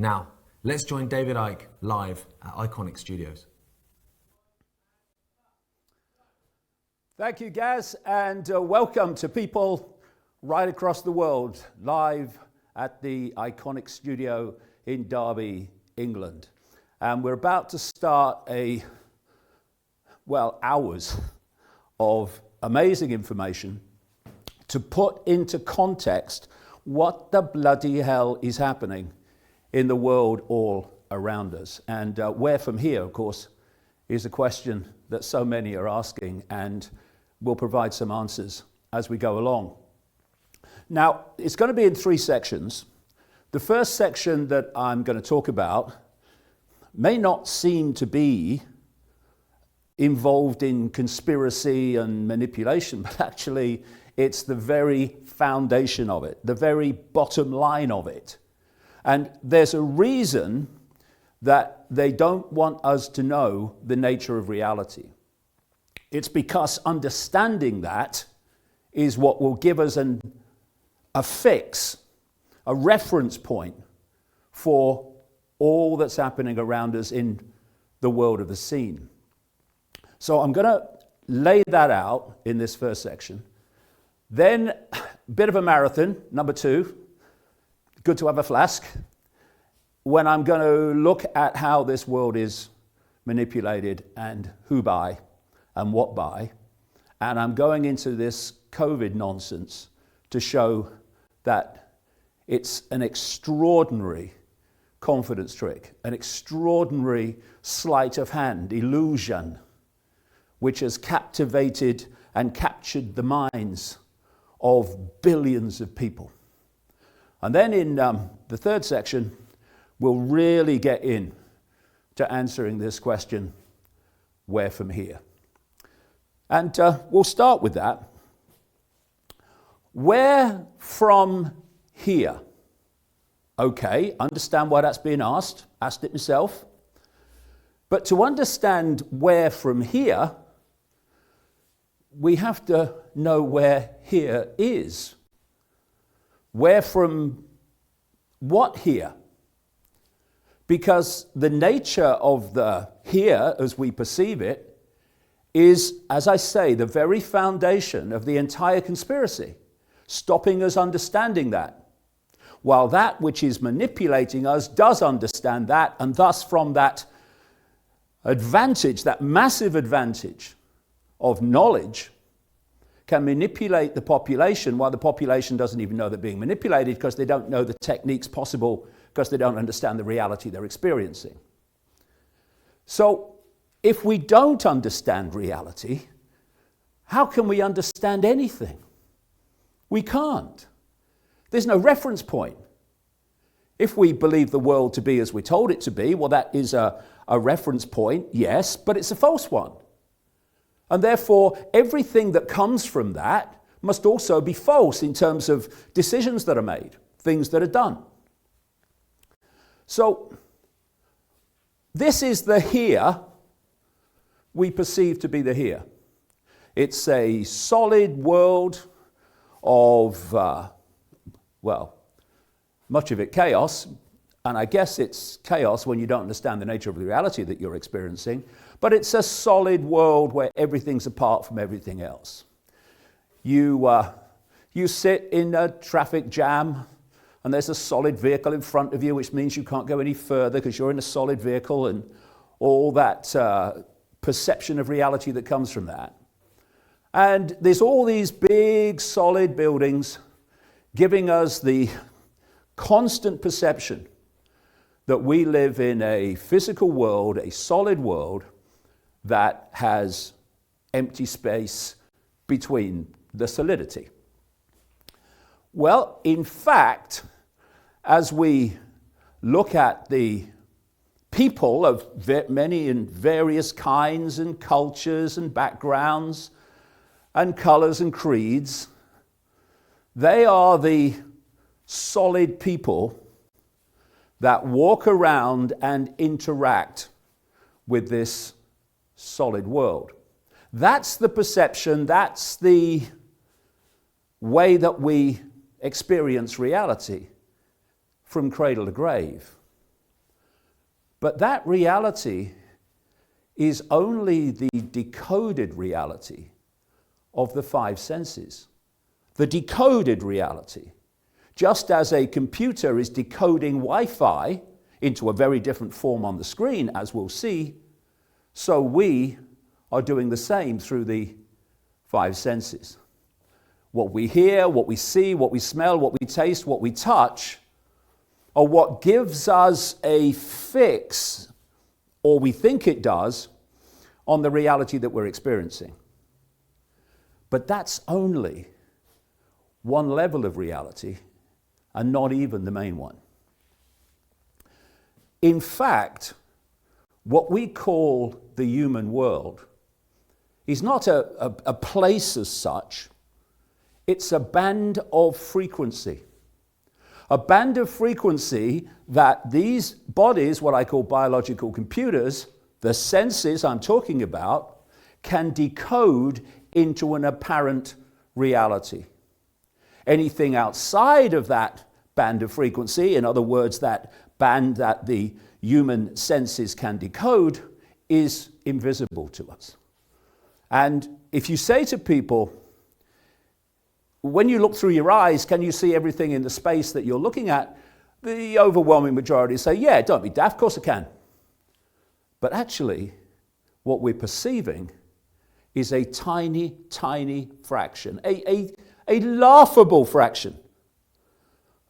Now, let's join David Icke live at Iconic Studios. Thank you, Gaz, and welcome to people right across the world, live at the Iconic Studio in Derby, England. And we're about to start hours of amazing information to put into context what the bloody hell is happening in the world all around us. And where from here, of course, is a question that so many are asking, and we'll provide some answers as we go along. Now, it's going to be in three sections. The first section that I'm going to talk about may not seem to be involved in conspiracy and manipulation, but actually it's the very foundation of it, the very bottom line of it. And there's a reason that they don't want us to know the nature of reality. It's because understanding that is what will give us a fix, a reference point for all that's happening around us in the world of the scene. So I'm going to lay that out in this first section. Then, a bit of a marathon, number 2. Good to have a flask. When I'm going to look at how this world is manipulated and who by and what by. And I'm going into this COVID nonsense to show that it's an extraordinary confidence trick, an extraordinary sleight of hand, illusion, which has captivated and captured the minds of billions of people. And then in the third section, we'll really get in to answering this question, where from here? And we'll start with that. Where from here? Okay, understand why that's being asked it myself. But to understand where from here, we have to know where here is. Where from what here? Because the nature of the here, as we perceive it, is, as I say, the very foundation of the entire conspiracy, stopping us understanding that. While that which is manipulating us does understand that, and thus from that advantage, that massive advantage of knowledge, can manipulate the population while the population doesn't even know they're being manipulated because they don't know the techniques possible, because they don't understand the reality they're experiencing. So if we don't understand reality, how can we understand anything? We can't. There's no reference point. If we believe the world to be as we're told it to be, well, that is a reference point, yes, but it's a false one. And therefore, everything that comes from that must also be false in terms of decisions that are made, things that are done. So, this is the here we perceive to be the here. It's a solid world of, much of it chaos, and I guess it's chaos when you don't understand the nature of the reality that you're experiencing, but it's a solid world where everything's apart from everything else. You sit in a traffic jam, and there's a solid vehicle in front of you, which means you can't go any further because you're in a solid vehicle, and all that perception of reality that comes from that. And there's all these big solid buildings giving us the constant perception that we live in a physical world, a solid world, that has empty space between the solidity. Well, in fact, as we look at the people of many and various kinds and cultures and backgrounds and colors and creeds, they are the solid people that walk around and interact with this solid world. That's the perception, that's the way that we experience reality from cradle to grave. But that reality is only the decoded reality of the five senses. The decoded reality. Just as a computer is decoding Wi-Fi into a very different form on the screen, as we'll see, so we are doing the same through the five senses. What we hear, what we see, what we smell, what we taste, what we touch, are what gives us a fix, or we think it does, on the reality that we're experiencing. But that's only one level of reality, and not even the main one. In fact, what we call the human world is not a place as such, it's a band of frequency. A band of frequency that these bodies, what I call biological computers, the senses I'm talking about, can decode into an apparent reality. Anything outside of that band of frequency, in other words, that band that the human senses can decode, is invisible to us. And if you say to people, when you look through your eyes, can you see everything in the space that you're looking at? The overwhelming majority say, yeah, don't be daft, of course I can. But actually, what we're perceiving is a tiny, tiny fraction, a laughable fraction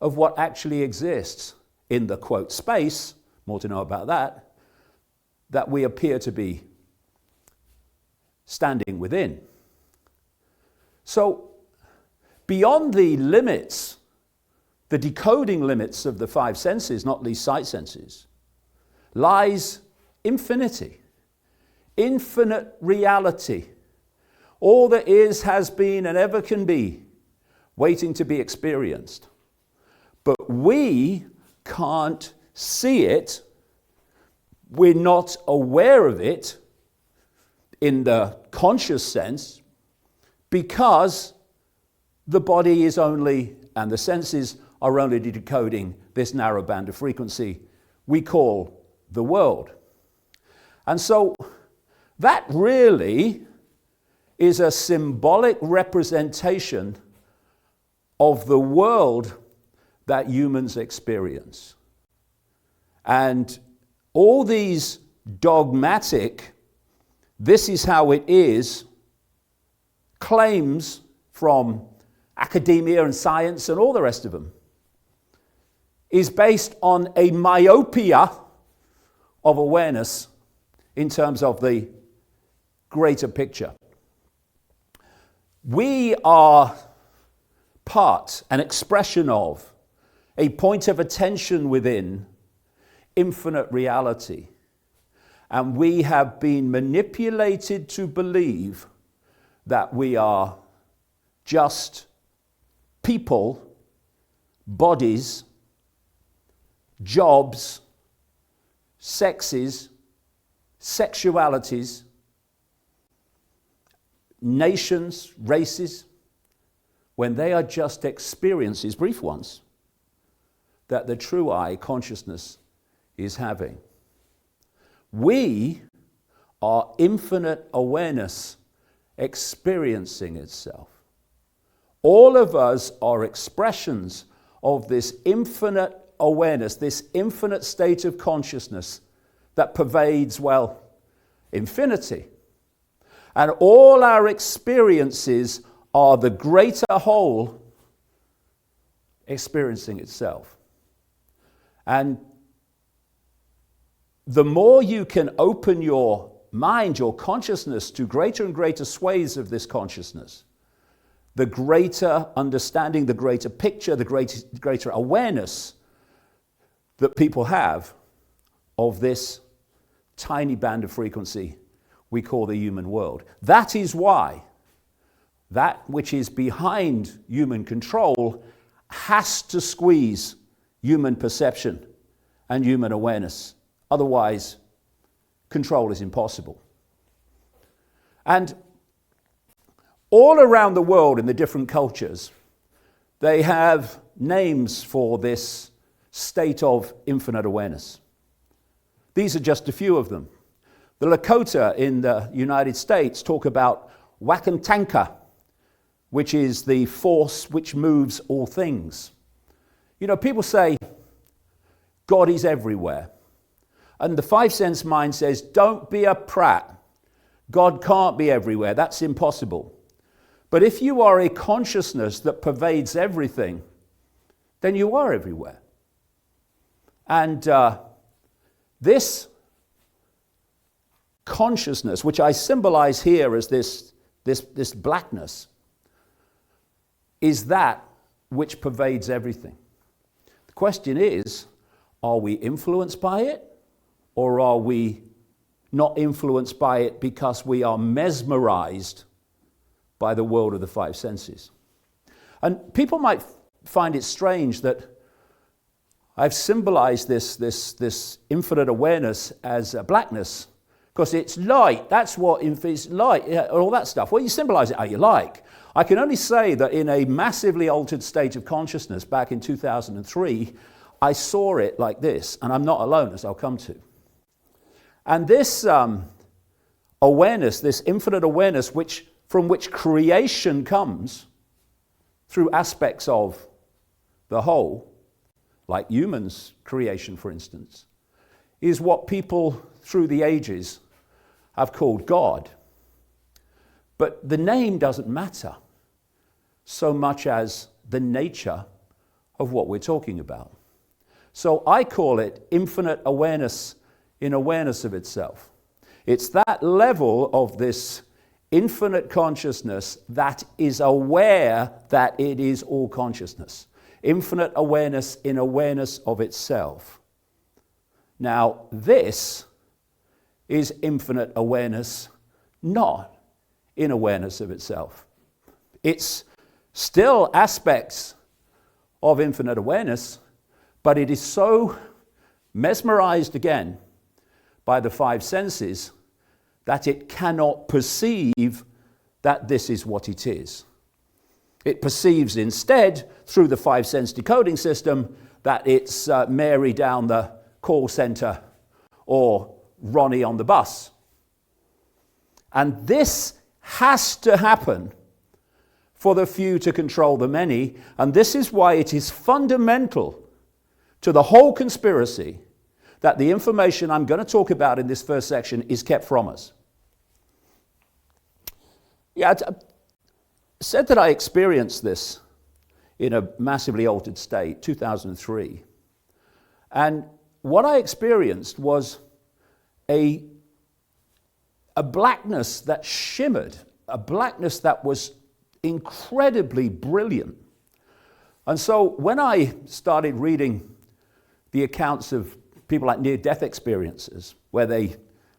of what actually exists in the, quote, space, more to know about that we appear to be standing within. So, beyond the limits, the decoding limits of the five senses, not least sight senses, lies infinity, infinite reality. All that is, has been, and ever can be, waiting to be experienced. But we can't see it, we're not aware of it in the conscious sense, because the body is only, and the senses are only decoding this narrow band of frequency we call the world. And so that really is a symbolic representation of the world that humans experience. And all these dogmatic, this is how it is, claims from academia and science and all the rest of them, is based on a myopia of awareness in terms of the greater picture. We are part, an expression of, a point of attention within infinite reality. And we have been manipulated to believe that we are just people, bodies, jobs, sexes, sexualities, nations, races, when they are just experiences, brief ones, that the true I, consciousness, is having. We are infinite awareness experiencing itself. All of us are expressions of this infinite awareness, this infinite state of consciousness that pervades, well, infinity. And all our experiences are the greater whole experiencing itself. And the more you can open your mind, your consciousness, to greater and greater swathes of this consciousness, the greater understanding, the greater picture, the greater awareness that people have of this tiny band of frequency we call the human world. That is why that which is behind human control has to squeeze human perception and human awareness. Otherwise, control is impossible. And all around the world in the different cultures, they have names for this state of infinite awareness. These are just a few of them. The Lakota in the United States talk about Wakantanka, which is the force which moves all things. You know, people say God is everywhere. And the five sense mind says, don't be a prat. God can't be everywhere. That's impossible. But if you are a consciousness that pervades everything, then you are everywhere. And this consciousness, which I symbolize here as this blackness, is that which pervades everything. The question is, are we influenced by it, or are we not influenced by it because we are mesmerized by the world of the five senses? And people might find it strange that I've symbolized this infinite awareness as blackness, because it's light. That's what is light, all that stuff. Well, you symbolize it how you like. I can only say that in a massively altered state of consciousness back in 2003, I saw it like this, and I'm not alone, as I'll come to. And this awareness, this infinite awareness, from which creation comes through aspects of the whole, like humans' creation, for instance, is what people through the ages have called God. But the name doesn't matter so much as the nature of what we're talking about. So I call it infinite awareness in awareness of itself. It's that level of this infinite consciousness that is aware that it is all consciousness. Infinite awareness in awareness of itself. Now, this is infinite awareness not in awareness of itself. It's still aspects of infinite awareness, but it is so mesmerized again by the five senses that it cannot perceive that this is what it is. It perceives instead, through the five sense decoding system, that it's Mary down the call center or Ronnie on the bus. And this has to happen for the few to control the many, and this is why it is fundamental to the whole conspiracy that the information I'm going to talk about in this first section is kept from us. Yeah, I said that I experienced this in a massively altered state, 2003. And what I experienced was a blackness that shimmered, a blackness that was incredibly brilliant. And so when I started reading the accounts of people like near-death experiences, where they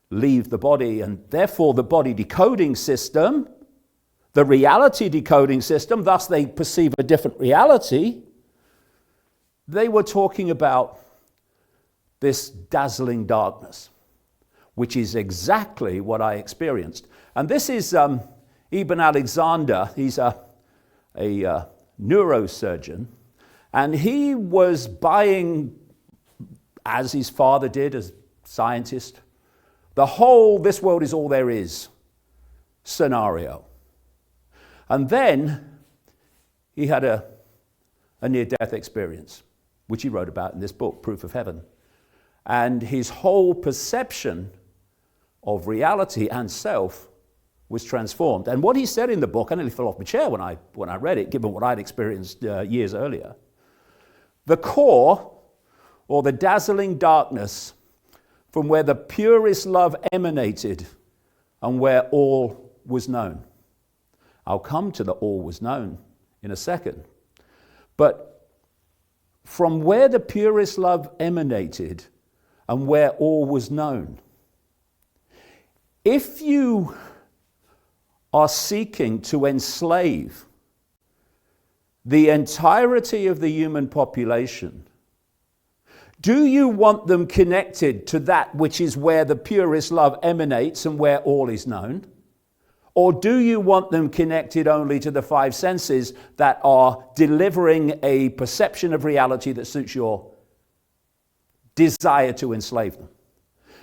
leave the body, and therefore the body decoding system, the reality decoding system, thus they perceive a different reality, they were talking about this dazzling darkness, which is exactly what I experienced. And this is Ibn Alexander. He's a neurosurgeon, and he was buying, as his father did as scientist, the whole "this world is all there is" scenario. And then he had a near-death experience, which he wrote about in this book, Proof of Heaven. And his whole perception of reality and self was transformed. And what he said in the book, I nearly fell off my chair when I read it, given what I'd experienced years earlier. The core, or the dazzling darkness, from where the purest love emanated and where all was known. I'll come to the all was known in a second. But from where the purest love emanated and where all was known, if you are seeking to enslave the entirety of the human population, do you want them connected to that which is where the purest love emanates and where all is known? Or do you want them connected only to the five senses that are delivering a perception of reality that suits your desire to enslave them?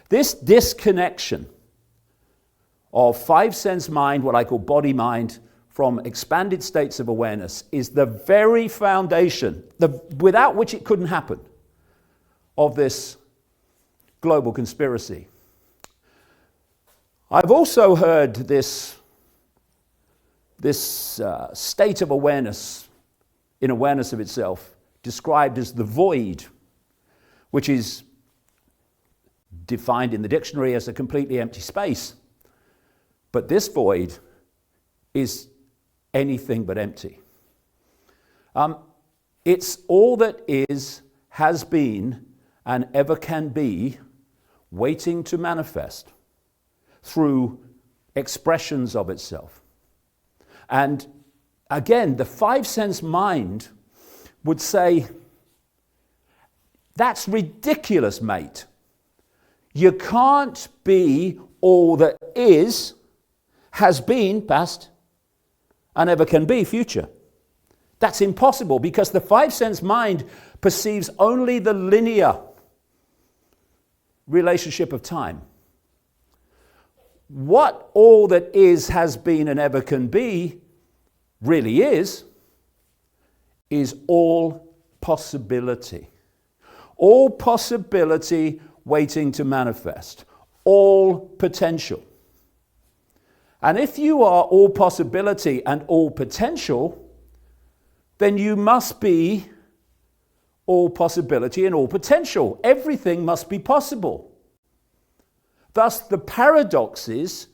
This disconnection of five-sense mind, what I call body mind, from expanded states of awareness is the very foundation, without which it couldn't happen, of this global conspiracy. I've also heard this state of awareness, in awareness of itself, described as the void, which is defined in the dictionary as a completely empty space. But this void is anything but empty. It's all that is, has been, and ever can be, waiting to manifest through expressions of itself. And again, the five-sense mind would say, that's ridiculous, mate. You can't be all that is, has been, past, and ever can be, future. That's impossible because the five-sense mind perceives only the linear relationship of time. What all that is, has been, and ever can be really is all possibility. All possibility waiting to manifest. All potential. And if you are all possibility and all potential, then you must be all possibility and all potential. Everything must be possible. Thus, the paradoxes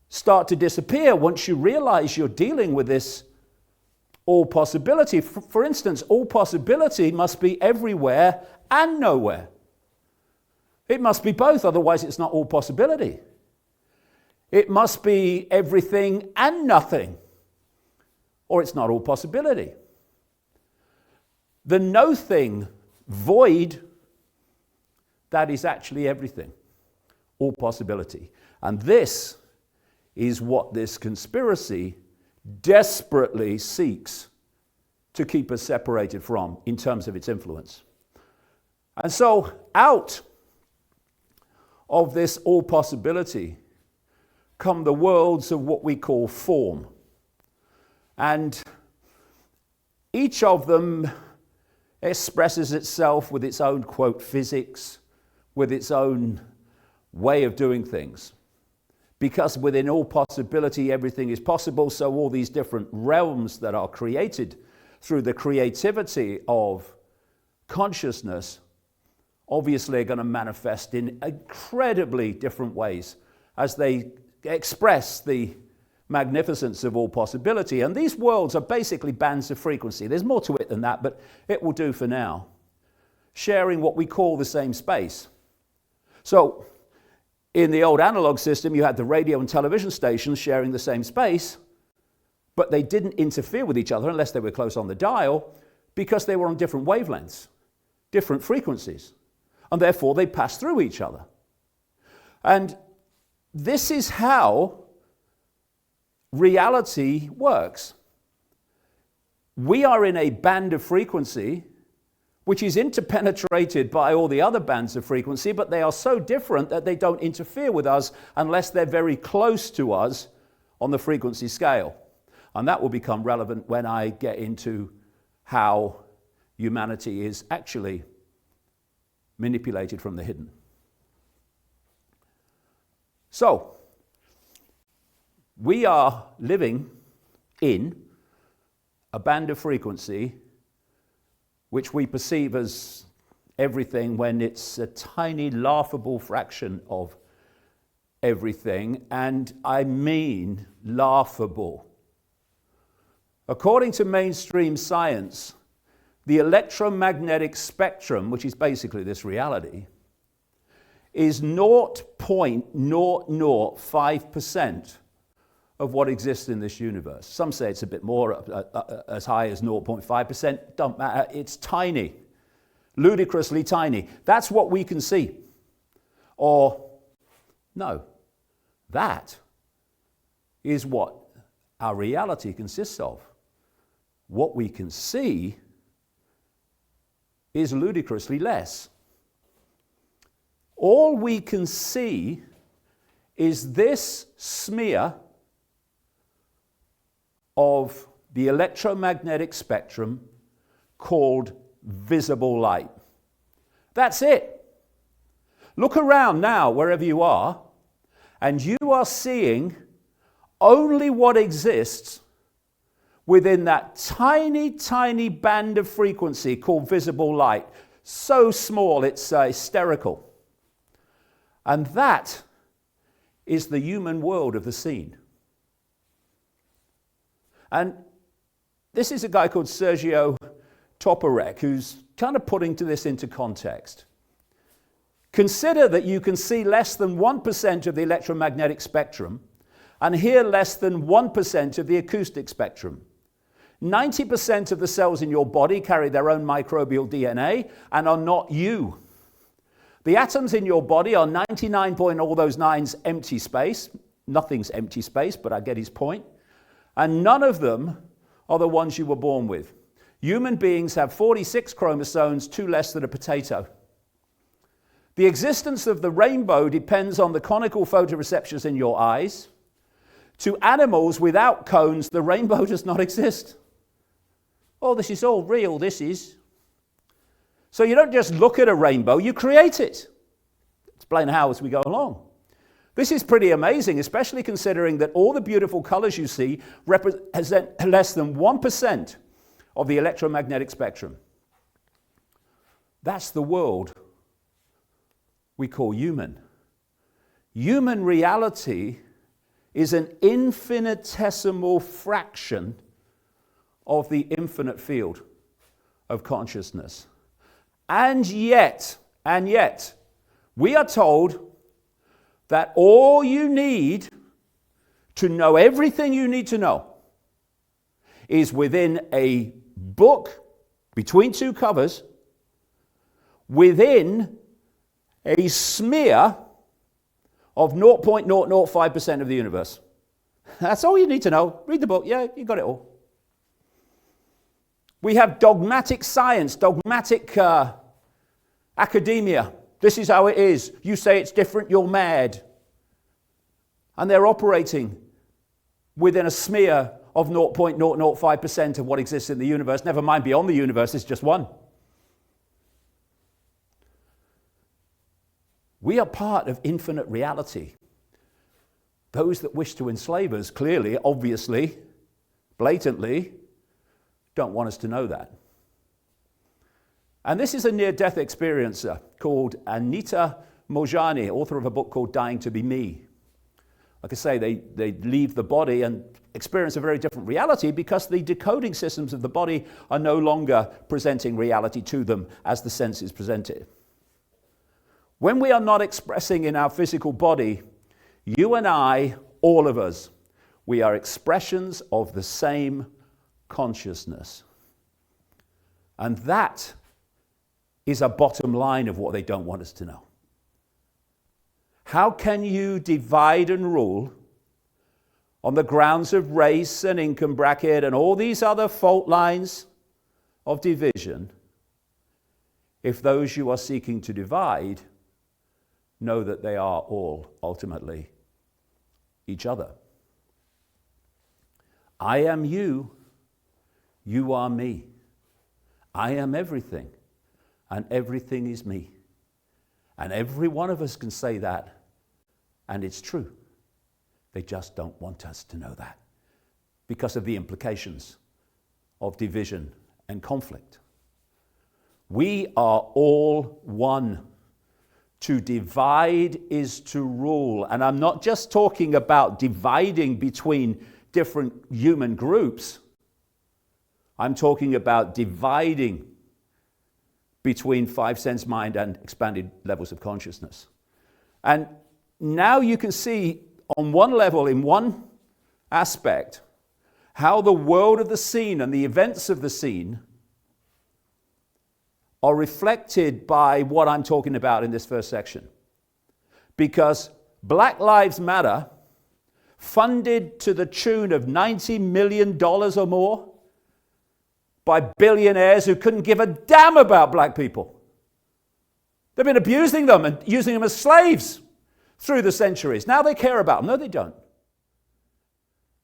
start to disappear once you realize you're dealing with this all possibility. For instance, all possibility must be everywhere and nowhere. It must be both, otherwise it's not all possibility. It must be everything and nothing, or it's not all possibility. The no thing, void, that is actually everything, all possibility. And this is what this conspiracy desperately seeks to keep us separated from in terms of its influence. And so out of this all possibility come the worlds of what we call form. And each of them expresses itself with its own, quote, physics, with its own way of doing things. Because within all possibility, everything is possible, so all these different realms that are created through the creativity of consciousness obviously are going to manifest in incredibly different ways as they express the magnificence of all possibility. And these worlds are basically bands of frequency. There's more to it than that, but it will do for now. Sharing what we call the same space. So, in the old analog system, you had the radio and television stations sharing the same space, but they didn't interfere with each other unless they were close on the dial, because they were on different wavelengths, different frequencies, and therefore they passed through each other. And this is how reality works. We are in a band of frequency which is interpenetrated by all the other bands of frequency, but they are so different that they don't interfere with us unless they're very close to us on the frequency scale. And that will become relevant when I get into how humanity is actually manipulated from the hidden. So, we are living in a band of frequency which we perceive as everything when it's a tiny, laughable fraction of everything, and I mean laughable. According to mainstream science, the electromagnetic spectrum, which is basically this reality, is 0.005% of what exists in this universe. Some say it's a bit more, as high as 0.5%. Don't matter, it's tiny, ludicrously tiny. That's what we can see. Or, no, that is what our reality consists of. What we can see is ludicrously less. all we can see is this smear of the electromagnetic spectrum called visible light. That's it. Look around now, wherever you are, and you are seeing only what exists within that tiny, tiny band of frequency called visible light. So small, it's hysterical. And that is the human world of the seen. And this is a guy called Sergio Toporek, who's kind of putting this into context. Consider that you can see less than 1% of the electromagnetic spectrum and hear less than 1% of the acoustic spectrum. 90% of the cells in your body carry their own microbial DNA and are not you. The atoms in your body are 99 point all those nines empty space. Nothing's empty space, but I get his point. And none of them are the ones you were born with. Human beings have 46 chromosomes, 2 less than a potato. The existence of the rainbow depends on the conical photoreceptors in your eyes. To animals without cones, the rainbow does not exist. Oh, this is all real, this is. So you don't just look at a rainbow, you create it. Explain how as we go along. This is pretty amazing, especially considering that all the beautiful colors you see represent less than 1% of the electromagnetic spectrum. That's the world we call human. Human reality is an infinitesimal fraction of the infinite field of consciousness. And yet, we are told that all you need to know everything you need to know is within a book between 2 covers, within a smear of 0.005% of the universe. That's all you need to know. Read the book. Yeah, you got it all. We have dogmatic science, dogmatic academia. This is how it is. You say it's different, you're mad. And they're operating within a smear of 0.005% of what exists in the universe. Never mind beyond the universe, it's just one. We are part of infinite reality. Those that wish to enslave us, clearly, obviously, blatantly, don't want us to know that. And this is a near-death experiencer called Anita Mojani, author of a book called Dying to Be Me. Like I say, they leave the body and experience a very different reality because the decoding systems of the body are no longer presenting reality to them as the senses present it. When we are not expressing in our physical body, you and I, all of us, we are expressions of the same consciousness. And that is a bottom line of what they don't want us to know. How can you divide and rule on the grounds of race and income bracket and all these other fault lines of division if those you are seeking to divide know that they are all ultimately each other? I am you, you are me. I am everything, and everything is me. And every one of us can say that, and it's true. They just don't want us to know that because of the implications of division and conflict. We are all one. To divide is to rule. And I'm not just talking about dividing between different human groups. I'm talking about dividing between 5 sense mind and expanded levels of consciousness. And now you can see on one level, in one aspect, how the world of the seen and the events of the seen are reflected by what I'm talking about in this first section. Because Black Lives Matter, funded to the tune of $90 million or more by billionaires who couldn't give a damn about black people, They've been abusing them and using them as slaves through the centuries. Now they care about them. No, they don't.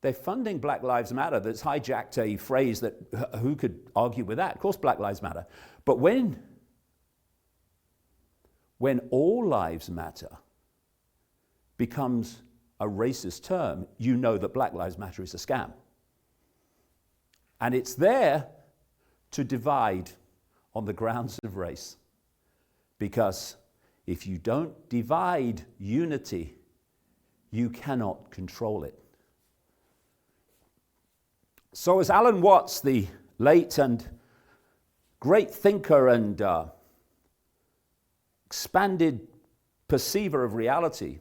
They're funding Black Lives Matter. That's hijacked a phrase that, who could argue with that? Of course, Black Lives Matter. But when all lives matter becomes a racist term, you know that Black Lives Matter is a scam. And it's there to divide on the grounds of race. Because if you don't divide unity, you cannot control it. So as Alan Watts, the late and great thinker and expanded perceiver of reality,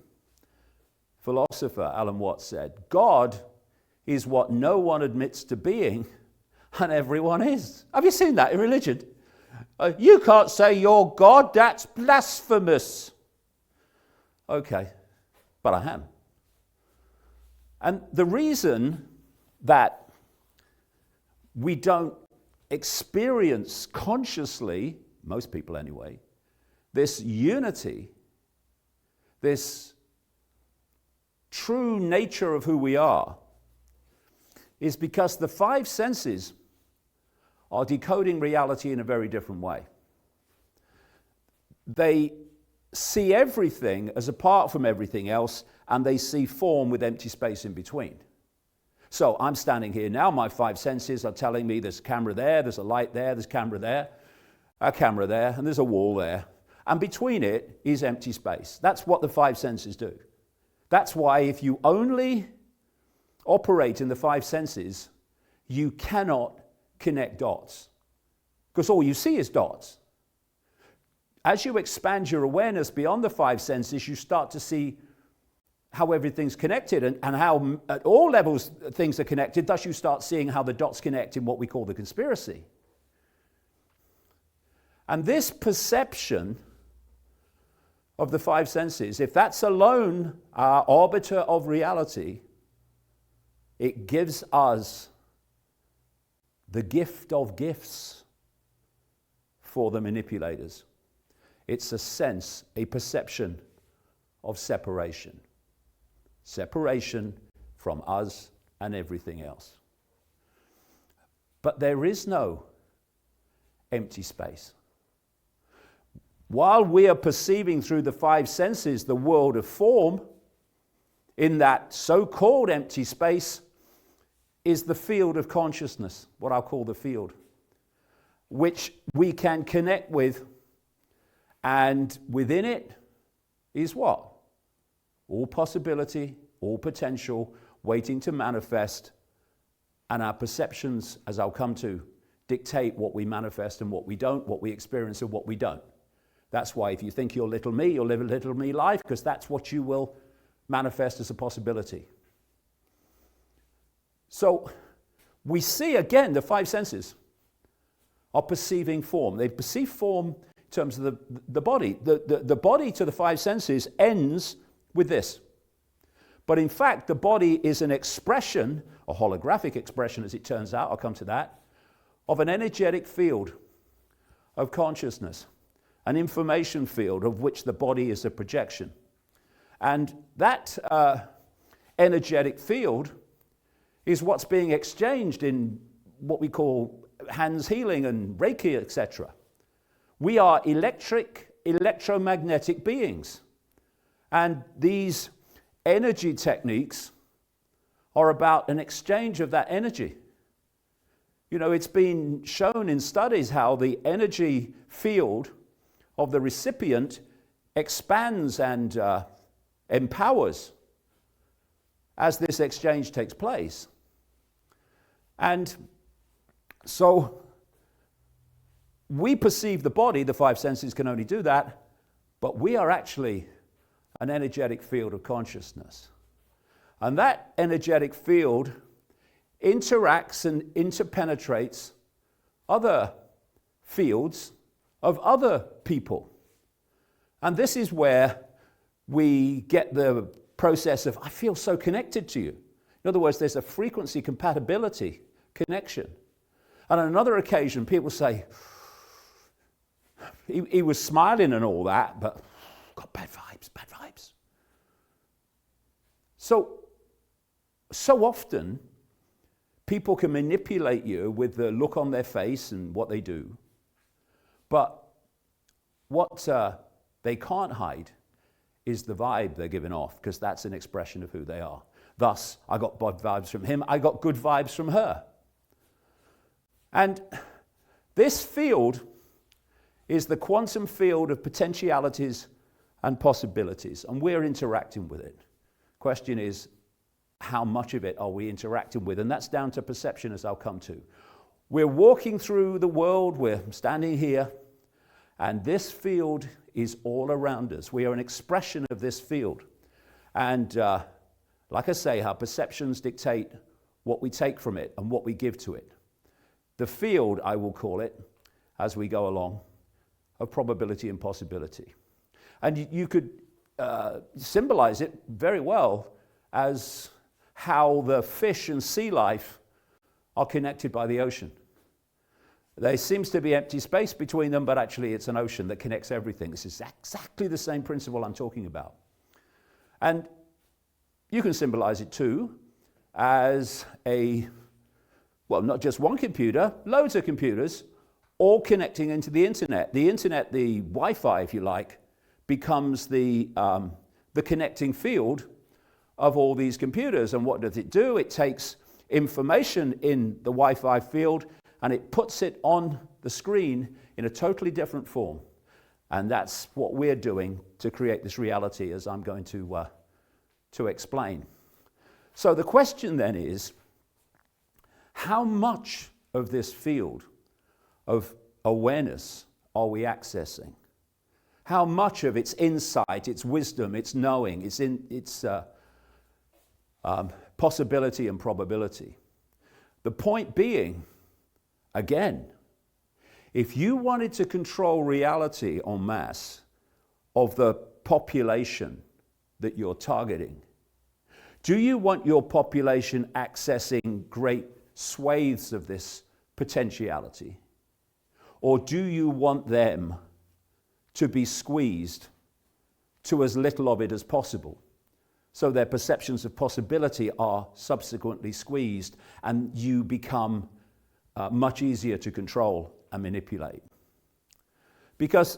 philosopher Alan Watts said, God is what no one admits to being and everyone is. Have you seen that in religion? You can't say you're God, that's blasphemous. Okay, but I am. And the reason that we don't experience consciously, most people anyway, this unity, this true nature of who we are, is because the five senses are decoding reality in a very different way. They see everything as apart from everything else, and they see form with empty space in between. So I'm standing here now, my five senses are telling me there's a camera there, there's a light there, there's a camera there, and there's a wall there. And between it is empty space. That's what the five senses do. That's why if you only operate in the five senses, you cannot connect dots, because all you see is dots. As you expand your awareness beyond the five senses, you start to see how everything's connected and how at all levels things are connected. Thus you start seeing how the dots connect in what we call the conspiracy. And this perception of the five senses, if that's alone our arbiter of reality, it gives us the gift of gifts for the manipulators. It's a sense, a perception of separation. Separation from us and everything else. But there is no empty space. While we are perceiving through the five senses the world of form, in that so-called empty space is the field of consciousness, what I'll call the field, which we can connect with, and within it is what? All possibility, all potential, waiting to manifest, and our perceptions, as I'll come to, dictate what we manifest and what we don't, what we experience and what we don't. That's why if you think you're little me, you'll live a little me life, because that's what you will manifest as a possibility. So we see again the five senses are perceiving form. They perceive form in terms of the body. The body to the five senses ends with this. But in fact, the body is an expression, a holographic expression as it turns out, I'll come to that, of an energetic field of consciousness, an information field of which the body is a projection. And that energetic field is what's being exchanged in what we call hands healing and Reiki, etc. We are electromagnetic beings. And these energy techniques are about an exchange of that energy. You know, it's been shown in studies how the energy field of the recipient expands and empowers as this exchange takes place. And so we perceive the body, the five senses can only do that, but we are actually an energetic field of consciousness. And that energetic field interacts and interpenetrates other fields of other people. And this is where we get the process of, I feel so connected to you. In other words, there's a frequency compatibility connection. And on another occasion, people say, he was smiling and all that, but got bad vibes, bad vibes. So often, people can manipulate you with the look on their face and what they do. But what they can't hide is the vibe they're giving off, because that's an expression of who they are. Thus, I got bad vibes from him, I got good vibes from her. And this field is the quantum field of potentialities and possibilities, and we're interacting with it. Question is, how much of it are we interacting with? And that's down to perception, as I'll come to. We're walking through the world, we're standing here, and this field is all around us. We are an expression of this field. And like I say, our perceptions dictate what we take from it and what we give to it. The field, I will call it, as we go along, of probability and possibility. And you could symbolize it very well as how the fish and sea life are connected by the ocean. There seems to be empty space between them, but actually it's an ocean that connects everything. This is exactly the same principle I'm talking about. And you can symbolize it too as not just one computer, loads of computers, all connecting into the internet. The internet, the Wi-Fi, if you like, becomes the connecting field of all these computers. And what does it do? It takes information in the Wi-Fi field and it puts it on the screen in a totally different form. And that's what we're doing to create this reality, as I'm going to explain. So the question then is, how much of this field of awareness are we accessing? How much of its insight, its wisdom, its knowing, its possibility and probability? The point being, again, if you wanted to control reality en masse of the population that you're targeting, do you want your population accessing great swathes of this potentiality? Or do you want them to be squeezed to as little of it as possible, so their perceptions of possibility are subsequently squeezed and you become much easier to control and manipulate? Because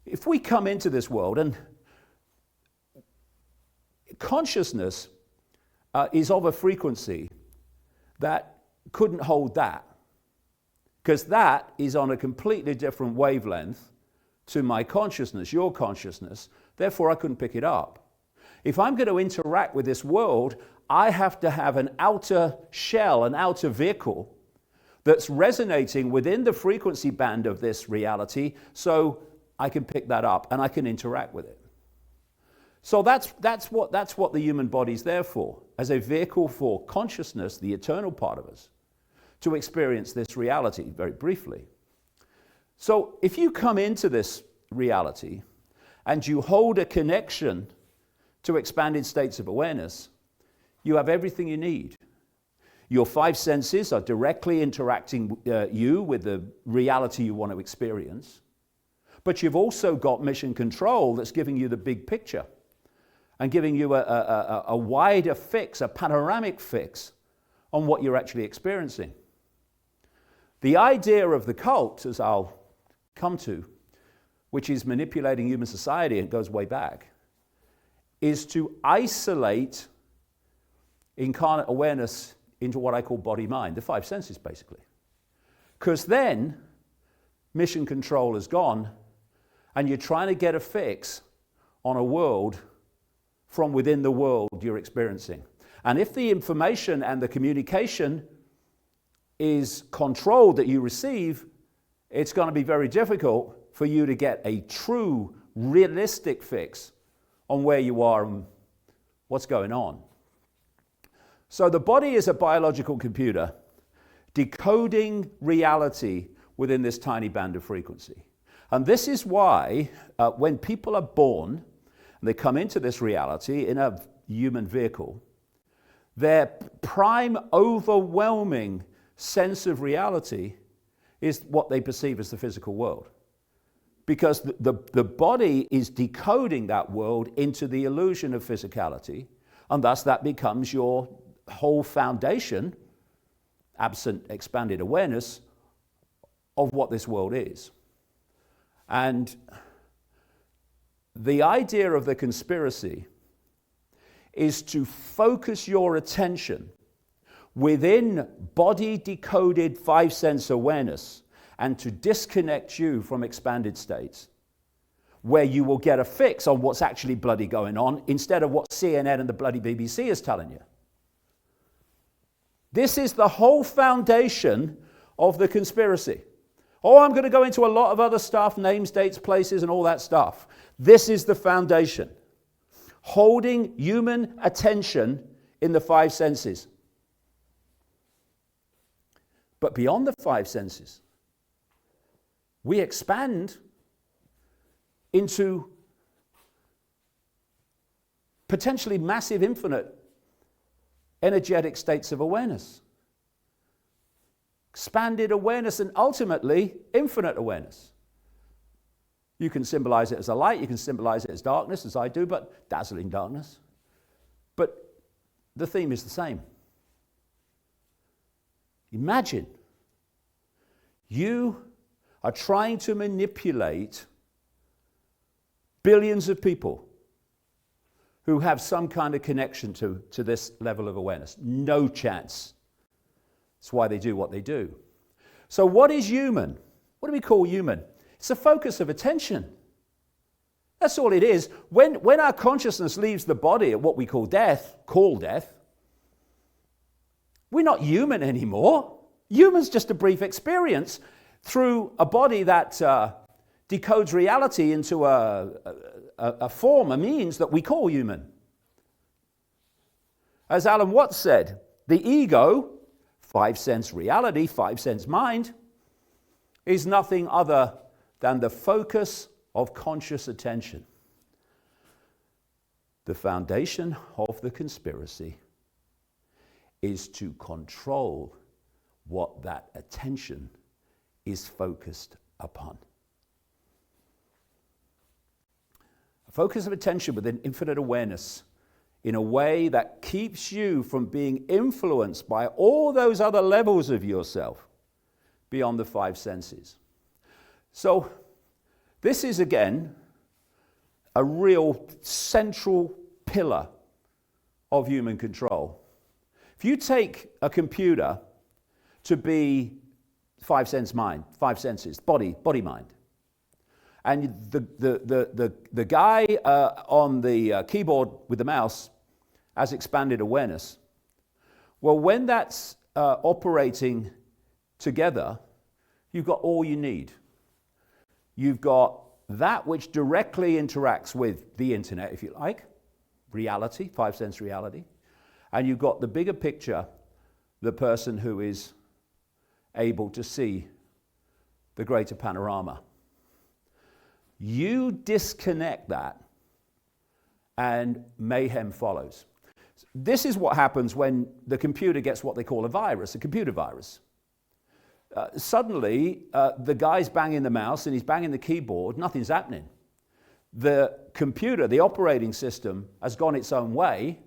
if we come into this world, and consciousness is of a frequency that couldn't hold that, because that is on a completely different wavelength to my consciousness, your consciousness, therefore I couldn't pick it up. If I'm going to interact with this world, I have to have an outer shell, an outer vehicle that's resonating within the frequency band of this reality, so I can pick that up and I can interact with it. So that's what the human body's there for, as a vehicle for consciousness, the eternal part of us, to experience this reality very briefly. So if you come into this reality and you hold a connection to expanded states of awareness, you have everything you need. Your five senses are directly interacting you with the reality you want to experience, but you've also got mission control that's giving you the big picture and giving you a wider fix, a panoramic fix on what you're actually experiencing. The idea of the cult, as I'll come to, which is manipulating human society, and goes way back, is to isolate incarnate awareness into what I call body-mind, the five senses basically. Because then mission control is gone and you're trying to get a fix on a world from within the world you're experiencing. And if the information and the communication is controlled that you receive, it's going to be very difficult for you to get a true, realistic fix on where you are and what's going on. So the body is a biological computer decoding reality within this tiny band of frequency. And this is why when people are born and they come into this reality in a human vehicle, their prime overwhelming sense of reality is what they perceive as the physical world. because the body is decoding that world into the illusion of physicality, and thus that becomes your whole foundation, absent expanded awareness, of what this world is. And the idea of the conspiracy is to focus your attention within body-decoded five-sense awareness and to disconnect you from expanded states, where you will get a fix on what's actually bloody going on instead of what CNN and the bloody BBC is telling you. This is the whole foundation of the conspiracy. Oh, I'm going to go into a lot of other stuff, names, dates, places, and all that stuff. This is the foundation. Holding human attention in the five senses. But beyond the five senses, we expand into potentially massive, infinite, energetic states of awareness. Expanded awareness and ultimately infinite awareness. You can symbolize it as a light, you can symbolize it as darkness, as I do, but dazzling darkness. But the theme is the same. Imagine you are trying to manipulate billions of people who have some kind of connection to this level of awareness. No chance. That's why they do what they do. So what is human? What do we call human? It's a focus of attention. That's all it is. When our consciousness leaves the body at what we call death, we're not human anymore. Human's just a brief experience through a body that decodes reality into a form, a means that we call human. As Alan Watts said, the ego, five-sense reality, five-sense mind, is nothing other than the focus of conscious attention. The foundation of the conspiracy is to control what that attention is focused upon. A focus of attention with an infinite awareness in a way that keeps you from being influenced by all those other levels of yourself beyond the five senses. So this is, again, a real central pillar of human control. If you take a computer to be five senses, body, mind, and the guy on the keyboard with the mouse has expanded awareness. Well, when that's operating together, you've got all you need. You've got that which directly interacts with the internet, if you like, reality, five-sense reality, and you've got the bigger picture, the person who is able to see the greater panorama. You disconnect that, and mayhem follows. This is what happens when the computer gets what they call a virus, a computer virus. Suddenly, the guy's banging the mouse and he's banging the keyboard, nothing's happening. The computer, the operating system, has gone its own way,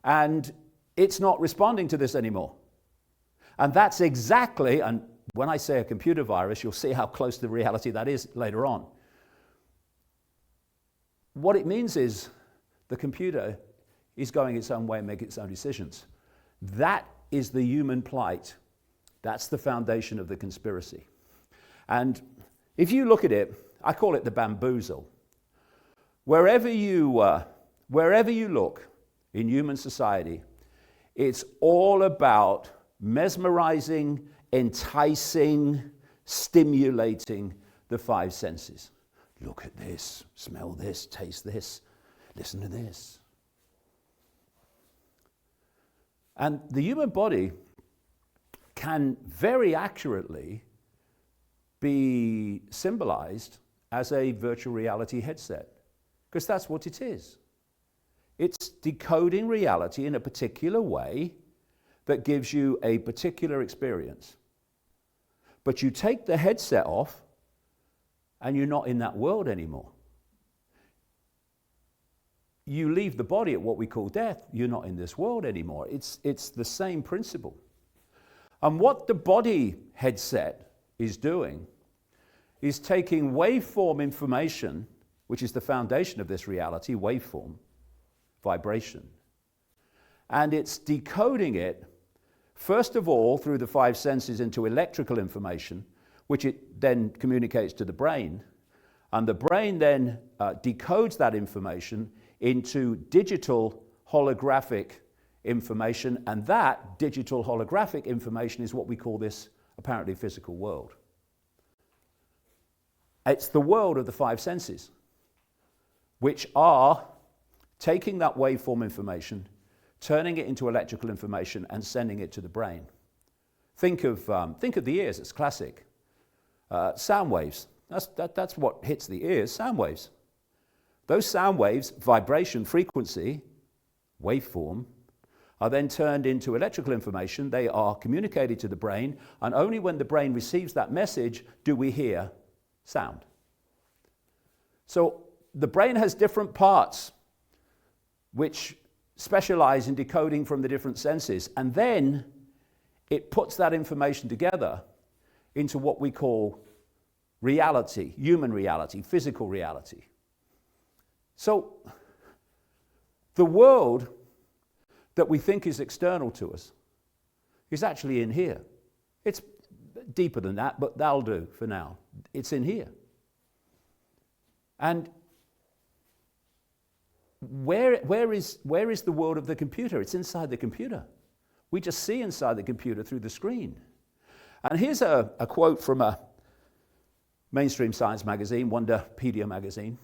and it's not responding to this anymore. And that's exactly, and when I say a computer virus, you'll see how close to reality that is later on. What it means is the computer is going its own way and making its own decisions. That is the human plight. That's the foundation of the conspiracy. And if you look at it, I call it the bamboozle. Wherever you look in human society, it's all about mesmerizing, enticing, stimulating the five senses. Look at this, smell this, taste this, listen to this. And the human body can very accurately be symbolized as a virtual reality headset, because that's what it is. It's decoding reality in a particular way that gives you a particular experience. But you take the headset off, and you're not in that world anymore. You leave the body at what we call death. You're not in this world anymore. It's the same principle. And what the body headset is doing is taking waveform information, which is the foundation of this reality, waveform, vibration, and it's decoding it, first of all, through the five senses into electrical information, which it then communicates to the brain. And the brain then decodes that information into digital holographic information, and that digital holographic information is what we call this apparently physical world. It's the world of the five senses, which are taking that waveform information, turning it into electrical information, and sending it to the brain. Think of the ears. It's classic. Sound waves. That's what hits the ears. Sound waves. Those sound waves, vibration, frequency, waveform, are then turned into electrical information. They are communicated to the brain, and only when the brain receives that message do we hear sound. So the brain has different parts which specialize in decoding from the different senses, and then it puts that information together into what we call reality, human reality, physical reality. So the world that we think is external to us is actually in here. It's deeper than that, but that'll do for now. It's in here. And where is the world of the computer? It's inside the computer. We just see inside the computer through the screen. And here's a quote from a mainstream science magazine, Wonderpedia magazine.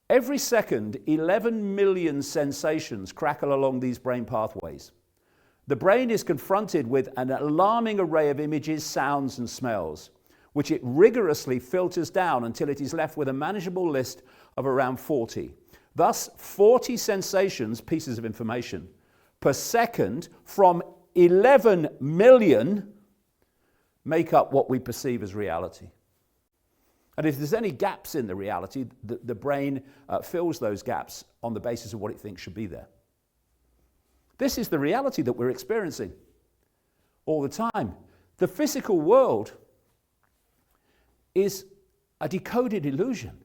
Every second, 11 million sensations crackle along these brain pathways. The brain is confronted with an alarming array of images, sounds, and smells, which it rigorously filters down until it is left with a manageable list of around 40. Thus, 40 sensations, pieces of information, per second from 11 million make up what we perceive as reality. And if there's any gaps in the reality, the brain fills those gaps on the basis of what it thinks should be there. This is the reality that we're experiencing all the time. The physical world is a decoded illusion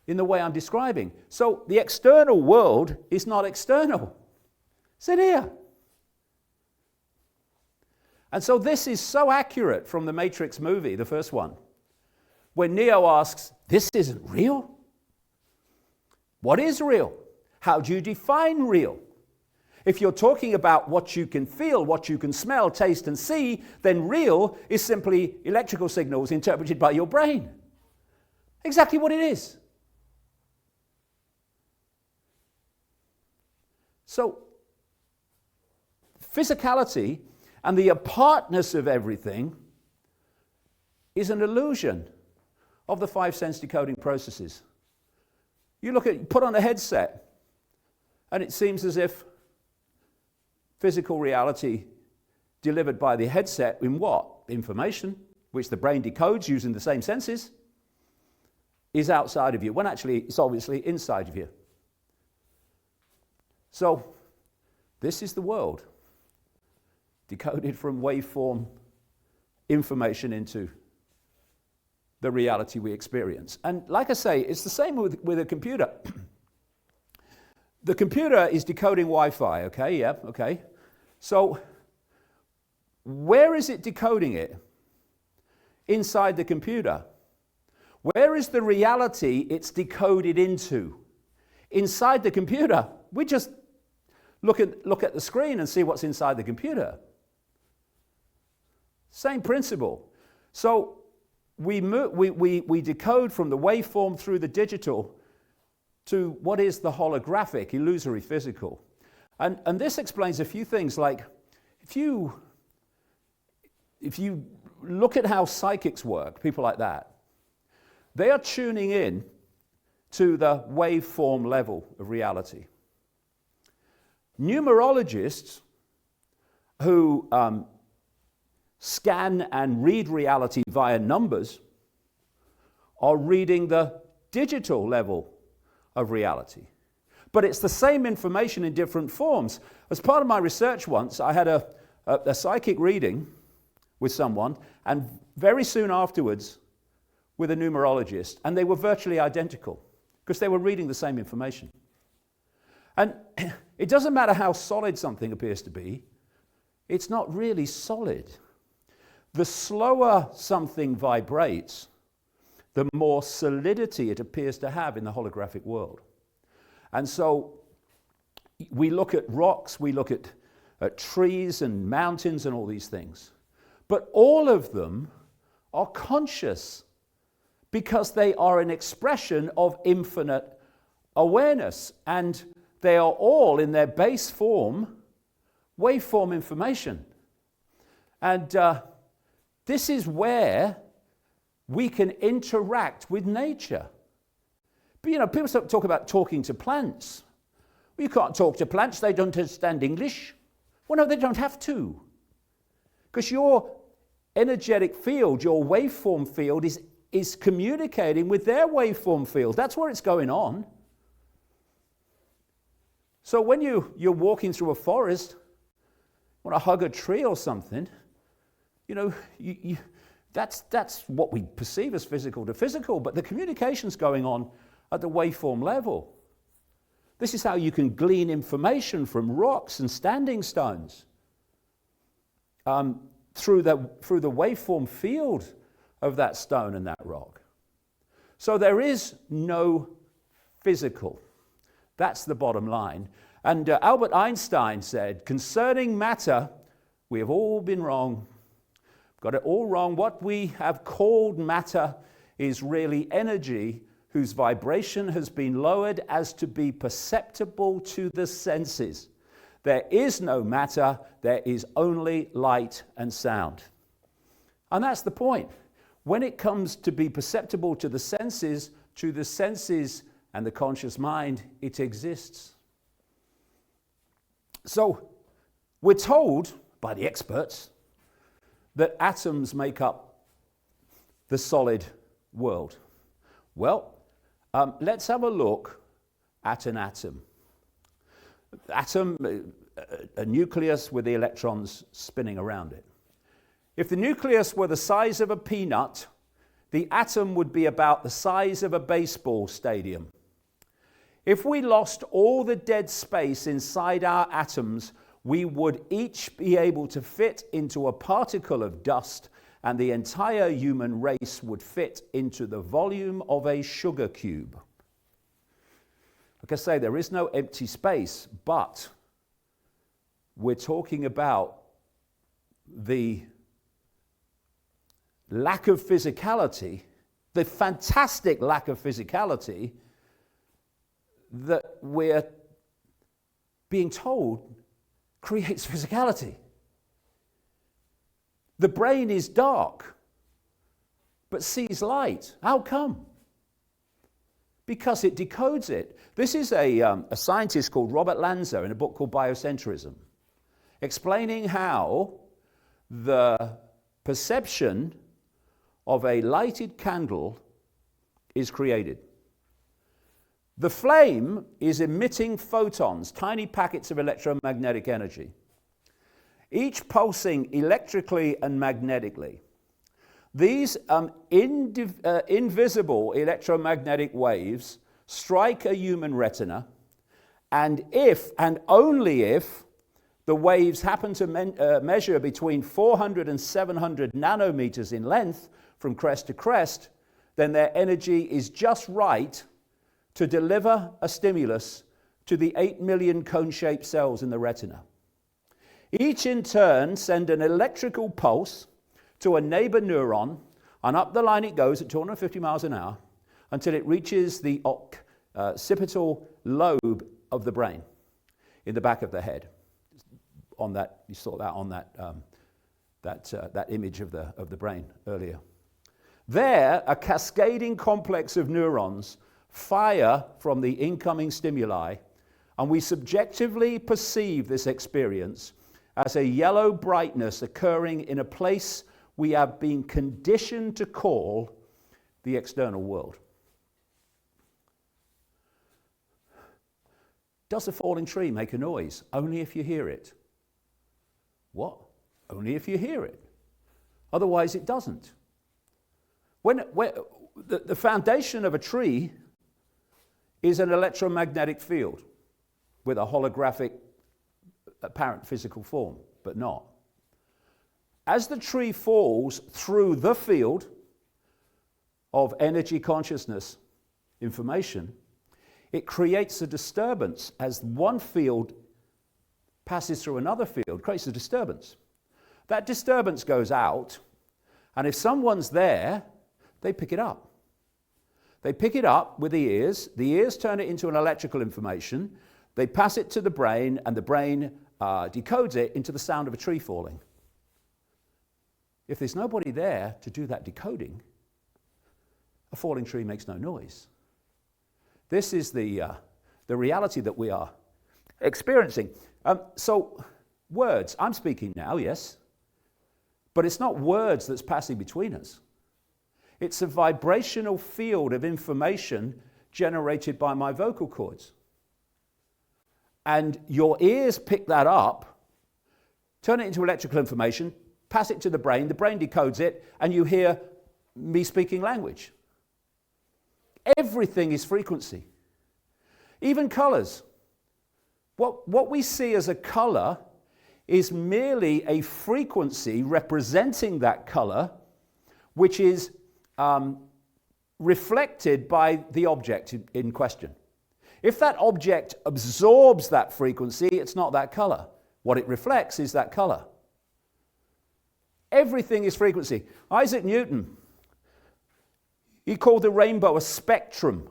in the way I'm describing. So the external world is not external. It's in here. And so this is so accurate from the Matrix movie, the first one. When Neo asks, this isn't real? What is real? How do you define real? If you're talking about what you can feel, what you can smell, taste, and see, then real is simply electrical signals interpreted by your brain. Exactly what it is. So, physicality and the apartness of everything is an illusion of the five sense decoding processes. You put on a headset, and it seems as if physical reality delivered by the headset in what? Information, which the brain decodes using the same senses, is outside of you, when actually it's obviously inside of you. So, this is the world, decoded from waveform information into the reality we experience. And like I say, it's the same with a computer. The computer is decoding Wi-Fi, okay, yeah, okay. So, where is it decoding it? Inside the computer. Where is the reality it's decoded into? Inside the computer. We just look at the screen and see what's inside the computer. Same principle. So, we decode from the waveform through the digital to what is the holographic, illusory physical. And this explains a few things, like if you look at how psychics work, people like that, they are tuning in to the waveform level of reality. Numerologists who scan and read reality via numbers are reading the digital level of reality. But it's the same information in different forms. As part of my research once, I had a psychic reading with someone, and very soon afterwards with a numerologist, and they were virtually identical because they were reading the same information. And it doesn't matter how solid something appears to be, it's not really solid. The slower something vibrates, the more solidity it appears to have in the holographic world. And so we look at rocks, we look at trees and mountains and all these things. But all of them are conscious because they are an expression of infinite awareness. And they are all, in their base form, waveform information. And this is where we can interact with nature. But people talk about talking to plants. Well, you can't talk to plants, they don't understand English. Well, no, they don't have to. Because your energetic field, your waveform field, is communicating with their waveform field. That's where it's going on. So when you're walking through a forest, want to hug a tree or something, that's what we perceive as physical to physical, but the communication's going on at the waveform level. This is how you can glean information from rocks and standing stones through the waveform field of that stone and that rock. So there is no physical. That's the bottom line. And Albert Einstein said, concerning matter, we have all been wrong. Got it all wrong. What we have called matter is really energy whose vibration has been lowered as to be perceptible to the senses. There is no matter, there is only light and sound. And that's the point. When it comes to be perceptible to the senses and the conscious mind, it exists. So we're told by the experts that atoms make up the solid world. Well, let's have a look at an atom. Atom, a nucleus with the electrons spinning around it. If the nucleus were the size of a peanut, the atom would be about the size of a baseball stadium. If we lost all the dead space inside our atoms, we would each be able to fit into a particle of dust, and the entire human race would fit into the volume of a sugar cube. Like I say, there is no empty space, but we're talking about the lack of physicality, the fantastic lack of physicality that we're being told creates physicality. The brain is dark, but sees light. How come? Because it decodes it. This is a scientist called Robert Lanza in a book called Biocentrism, explaining how the perception of a lighted candle is created. The flame is emitting photons, tiny packets of electromagnetic energy, each pulsing electrically and magnetically. These invisible electromagnetic waves strike a human retina, and if, and only if, the waves happen to measure between 400 and 700 nanometers in length from crest to crest, then their energy is just right to deliver a stimulus to the 8 million cone-shaped cells in the retina. Each in turn send an electrical pulse to a neighbor neuron, and up the line it goes at 250 miles an hour until it reaches the occipital lobe of the brain in the back of the head. On that, you saw that on that image of the brain earlier. There, a cascading complex of neurons fire from the incoming stimuli, and we subjectively perceive this experience as a yellow brightness occurring in a place we have been conditioned to call the external world. Does a falling tree make a noise? Only if you hear it. What? Only if you hear it. Otherwise it doesn't. When the foundation of a tree is an electromagnetic field with a holographic apparent physical form, but not. As the tree falls through the field of energy, consciousness, information, it creates a disturbance as one field passes through another field, creates a disturbance. That disturbance goes out, and if someone's there, they pick it up. They pick it up with the ears turn it into an electrical information, they pass it to the brain, and the brain decodes it into the sound of a tree falling. If there's nobody there to do that decoding, a falling tree makes no noise. This is the reality that we are experiencing. So, words, I'm speaking now, yes, but it's not words that's passing between us. It's a vibrational field of information generated by my vocal cords. And your ears pick that up, turn it into electrical information, pass it to the brain decodes it, and you hear me speaking language. Everything is frequency. Even colors. What we see as a color is merely a frequency representing that color, which is reflected by the object in question. If that object absorbs that frequency, it's not that color. What it reflects is that color. Everything is frequency. Isaac Newton, he called the rainbow a spectrum,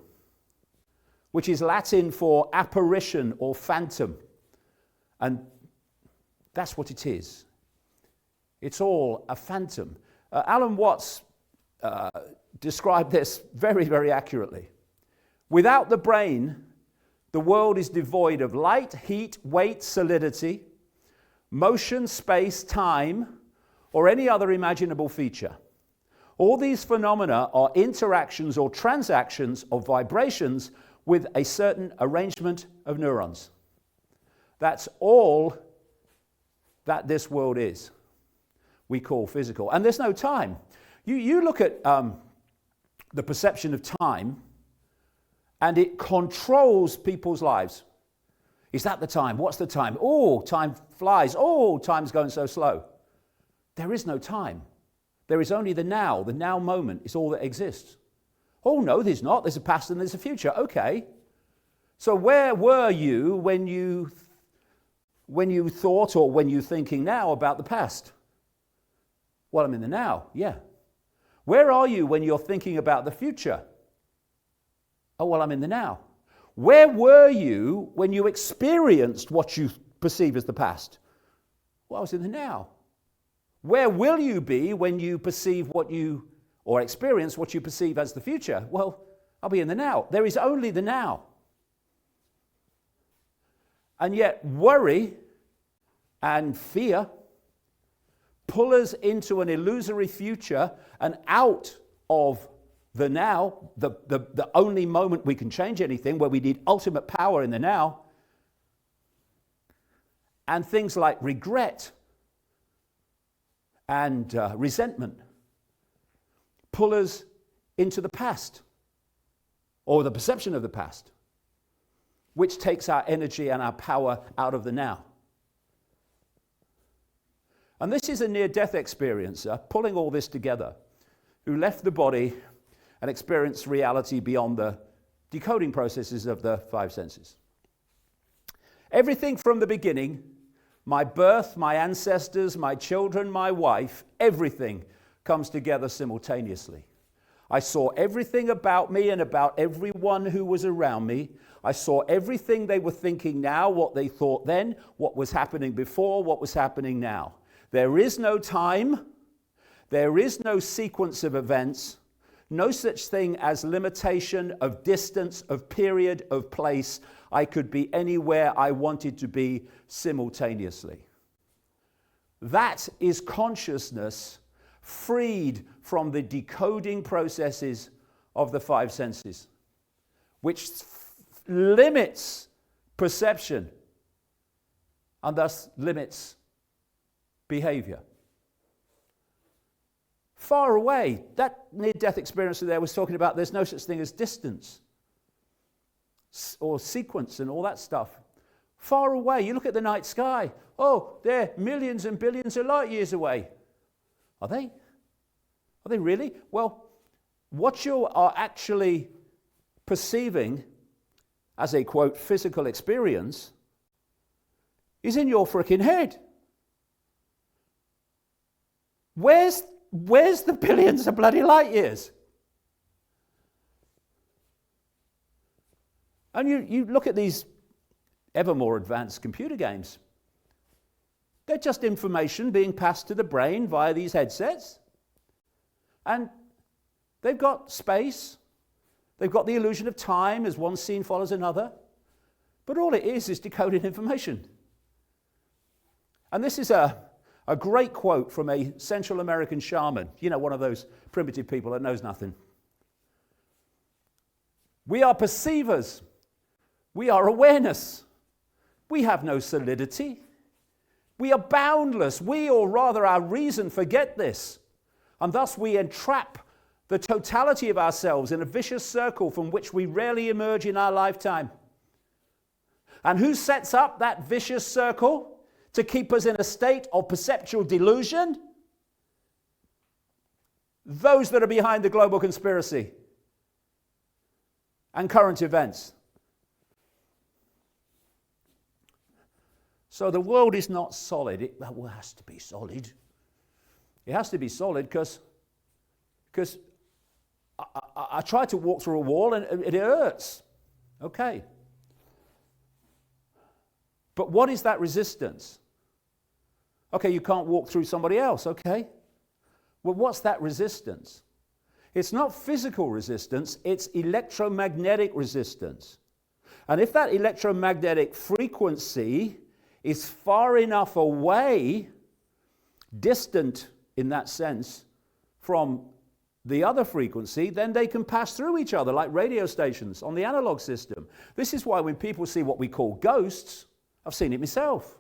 which is Latin for apparition or phantom. And that's what it is. It's all a phantom. Alan Watts described this very, very accurately. Without the brain, the world is devoid of light, heat, weight, solidity, motion, space, time, or any other imaginable feature. All these phenomena are interactions or transactions of vibrations with a certain arrangement of neurons. That's all that this world is, we call physical. And there's no time. You look at the perception of time, and it controls people's lives. Is that the time? What's the time? Oh, time flies. Oh, time's going so slow. There is no time. There is only the now. The now moment is all that exists. Oh, no, there's not. There's a past and there's a future. Okay. So where were you when you thought, or when you're thinking now about the past? Well, I'm in the now, yeah. Where are you when you're thinking about the future? Oh, well, I'm in the now. Where were you when you experienced what you perceive as the past? Well, I was in the now. Where will you be when you perceive or experience what you perceive as the future? Well, I'll be in the now. There is only the now. And yet worry and fear pull us into an illusory future and out of the now, the only moment we can change anything, where we need ultimate power in the now. And things like regret and resentment pull us into the past, or the perception of the past, which takes our energy and our power out of the now. And this is a near-death experiencer pulling all this together, who left the body and experienced reality beyond the decoding processes of the five senses. Everything from the beginning, my birth, my ancestors, my children, my wife, everything comes together simultaneously. I saw everything about me and about everyone who was around me. I saw everything they were thinking now, what they thought then, what was happening before, what was happening now. There is no time. There is no sequence of events. No such thing as limitation of distance, of period, of place. I could be anywhere I wanted to be simultaneously. That is consciousness freed from the decoding processes of the five senses, which limits perception and thus limits behavior. Far away, that near-death experience there was talking about there's no such thing as distance or sequence and all that stuff. Far away, you look at the night sky. Oh, they're millions and billions of light years away. Are they? Are they really? Well, what you are actually perceiving as a, quote, physical experience is in your frickin' head. Where's the billions of bloody light years? And you look at these ever more advanced computer games. They're just information being passed to the brain via these headsets. And they've got space. They've got the illusion of time as one scene follows another. But all it is decoded information. And this is a great quote from a Central American shaman. You know, one of those primitive people that knows nothing. We are perceivers. We are awareness. We have no solidity. We are boundless. We, or rather our reason, forget this. And thus we entrap the totality of ourselves in a vicious circle from which we rarely emerge in our lifetime. And who sets up that vicious circle to keep us in a state of perceptual delusion? Those that are behind the global conspiracy and current events. So the world is not solid. It has to be solid. It has to be solid because I try to walk through a wall and it hurts. Okay. But what is that resistance? Okay, you can't walk through somebody else. Okay. Well, what's that resistance? It's not physical resistance, it's electromagnetic resistance. And if that electromagnetic frequency is far enough away, distant in that sense, from the other frequency, then they can pass through each other like radio stations on the analog system. This is why when people see what we call ghosts, I've seen it myself.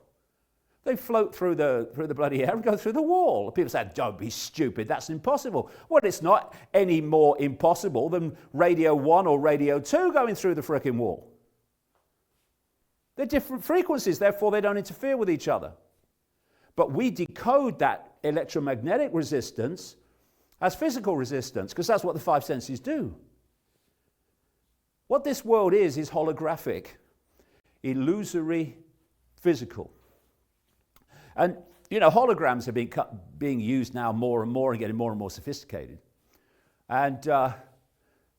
They float through the bloody air and go through the wall. People say, don't be stupid, that's impossible. Well, it's not any more impossible than Radio 1 or Radio 2 going through the frickin' wall. They're different frequencies, therefore they don't interfere with each other. But we decode that electromagnetic resistance as physical resistance, because that's what the five senses do. What this world is holographic, illusory, physical. And, you know, holograms are being used now more and more and getting more and more sophisticated. And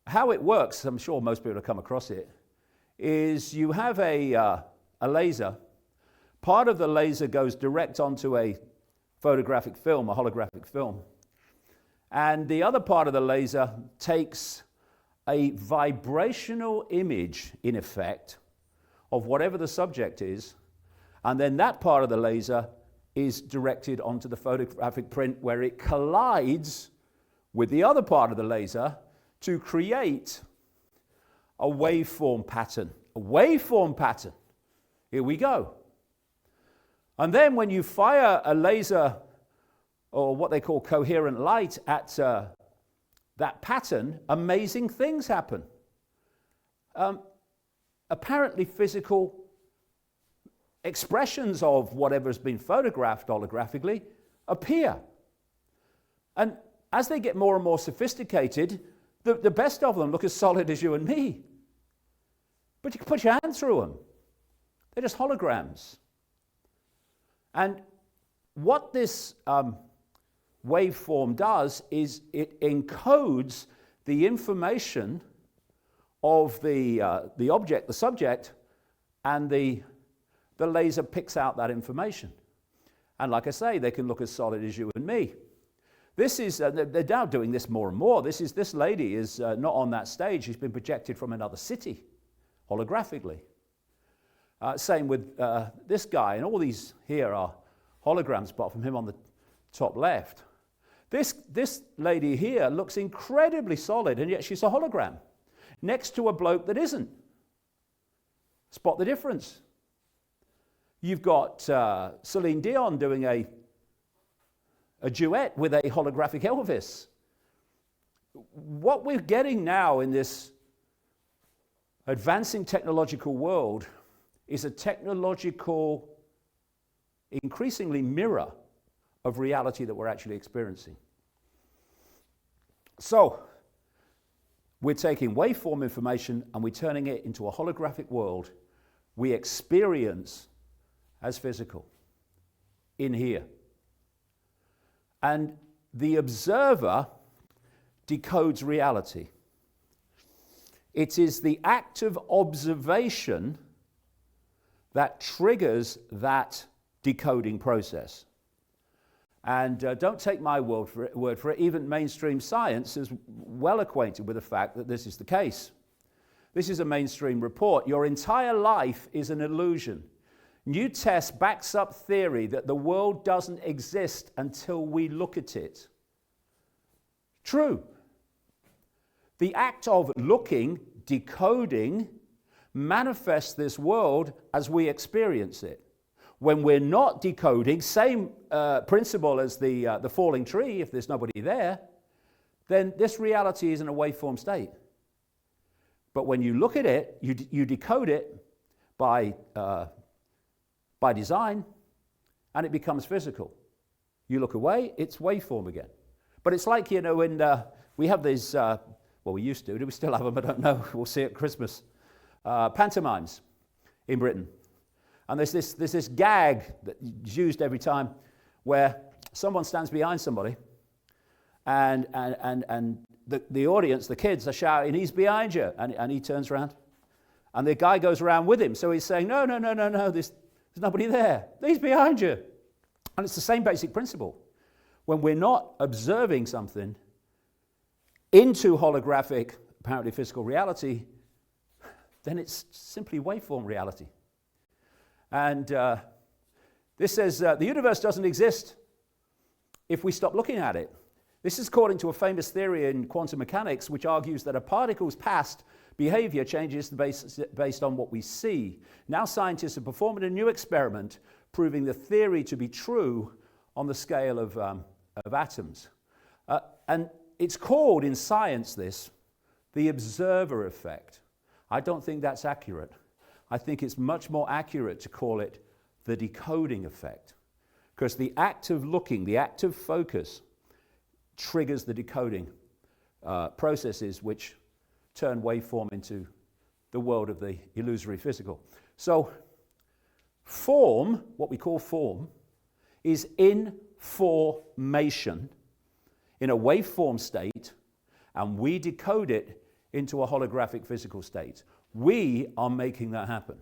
how it works, I'm sure most people have come across it, is you have a laser. Part of the laser goes direct onto a photographic film, a holographic film. And the other part of the laser takes a vibrational image, in effect, of whatever the subject is, and then that part of the laser is directed onto the photographic print where it collides with the other part of the laser to create a waveform pattern. A waveform pattern. Here we go. And then when you fire a laser, or what they call coherent light, at that pattern, amazing things happen. Apparently physical expressions of whatever has been photographed holographically appear. And as they get more and more sophisticated, the best of them look as solid as you and me. But you can put your hand through them. They're just holograms. And what this waveform does is it encodes the information of the object, the subject, and the laser picks out that information. And like I say, they can look as solid as you and me. This is, they're now doing this more and more. This lady is not on that stage. She's been projected from another city, holographically. Same with this guy, and all these here are holograms, apart from him on the top left. This lady here looks incredibly solid, and yet she's a hologram next to a bloke that isn't. Spot the difference. You've got Celine Dion doing a duet with a holographic Elvis. What we're getting now in this advancing technological world is a technological, increasingly mirror of reality that we're actually experiencing. So, we're taking waveform information and we're turning it into a holographic world we experience as physical in here. And the observer decodes reality. It is the act of observation that triggers that decoding process. And don't take my word for it. Even mainstream science is well acquainted with the fact that this is the case. This is a mainstream report. Your entire life is an illusion. New test backs up theory that the world doesn't exist until we look at it. True. The act of looking, decoding, manifests this world as we experience it. When we're not decoding, same principle as the falling tree, if there's nobody there, then this reality is in a waveform state. But when you look at it, you decode it by design, and it becomes physical. You look away, it's waveform again. But it's like, when we have these, we used to, do we still have them? I don't know. We'll see at Christmas. Pantomimes in Britain. And there's this gag that's used every time where someone stands behind somebody and the audience, the kids are shouting, "He's behind you," and he turns around. And the guy goes around with him. So he's saying, no, there's nobody there. He's behind you. And it's the same basic principle. When we're not observing something into holographic, apparently physical reality, then it's simply waveform reality. And this says the universe doesn't exist if we stop looking at it. This is according to a famous theory in quantum mechanics, which argues that a particle's past behavior changes based on what we see. Now scientists are performing a new experiment proving the theory to be true on the scale of atoms. And it's called in science the observer effect. I don't think that's accurate. I think it's much more accurate to call it the decoding effect, because the act of looking, the act of focus, triggers the decoding processes which turn waveform into the world of the illusory physical. So form, what we call form, is information in a waveform state, and we decode it into a holographic physical state. We are making that happen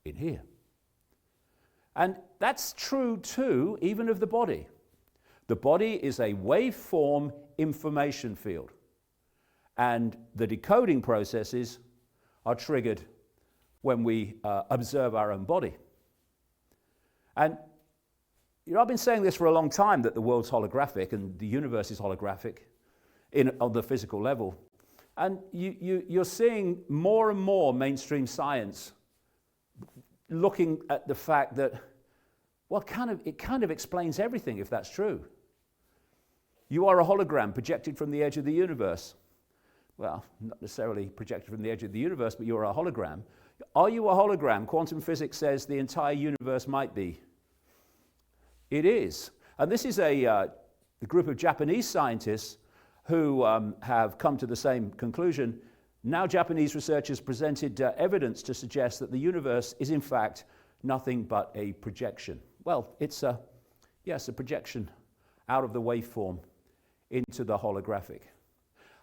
in here. And that's true too, even of the body. The body is a waveform information field. And the decoding processes are triggered when we observe our own body. And I've been saying this for a long time, that the world's holographic and the universe is holographic on the physical level. And you're seeing more and more mainstream science looking at the fact that, it kind of explains everything if that's true. You are a hologram projected from the edge of the universe. Well, not necessarily projected from the edge of the universe, but you're a hologram. Are you a hologram? Quantum physics says the entire universe might be. It is. And this is a group of Japanese scientists who have come to the same conclusion. Now Japanese researchers presented evidence to suggest that the universe is in fact nothing but a projection. Well, it's a projection out of the waveform into the holographic.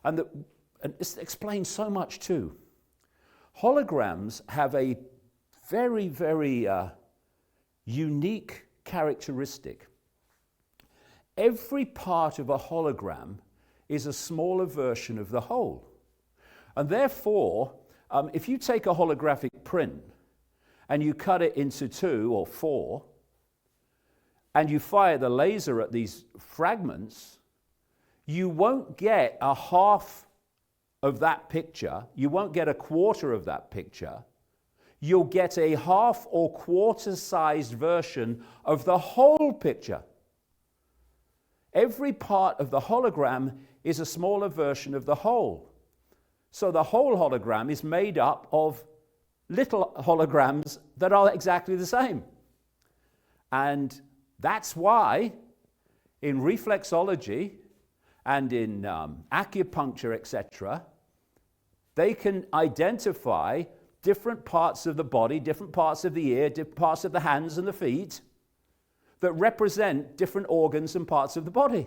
And this explains so much too. Holograms have a very, very unique characteristic. Every part of a hologram is a smaller version of the whole. And therefore, if you take a holographic print and you cut it into 2 or 4, and you fire the laser at these fragments, you won't get a half of that picture, you won't get a quarter of that picture, you'll get a half or quarter-sized version of the whole picture. Every part of the hologram is a smaller version of the whole. So the whole hologram is made up of little holograms that are exactly the same. And that's why in reflexology and in acupuncture, etc., they can identify different parts of the body, different parts of the ear, different parts of the hands and the feet that represent different organs and parts of the body.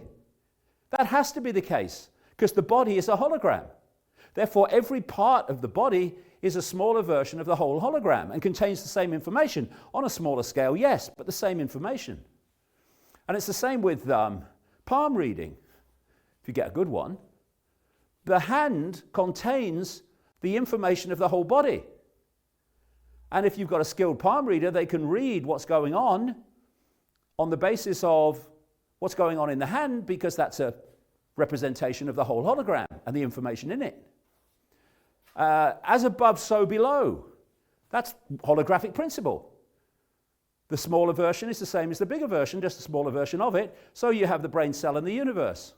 That has to be the case because the body is a hologram. Therefore, every part of the body is a smaller version of the whole hologram and contains the same information. On a smaller scale, yes, but the same information. And it's the same with palm reading. If you get a good one, the hand contains the information of the whole body. And if you've got a skilled palm reader, they can read what's going on the basis of what's going on in the hand, because that's a representation of the whole hologram and the information in it. As above, so below. That's holographic principle. The smaller version is the same as the bigger version, just a smaller version of it. So you have the brain cell in the universe,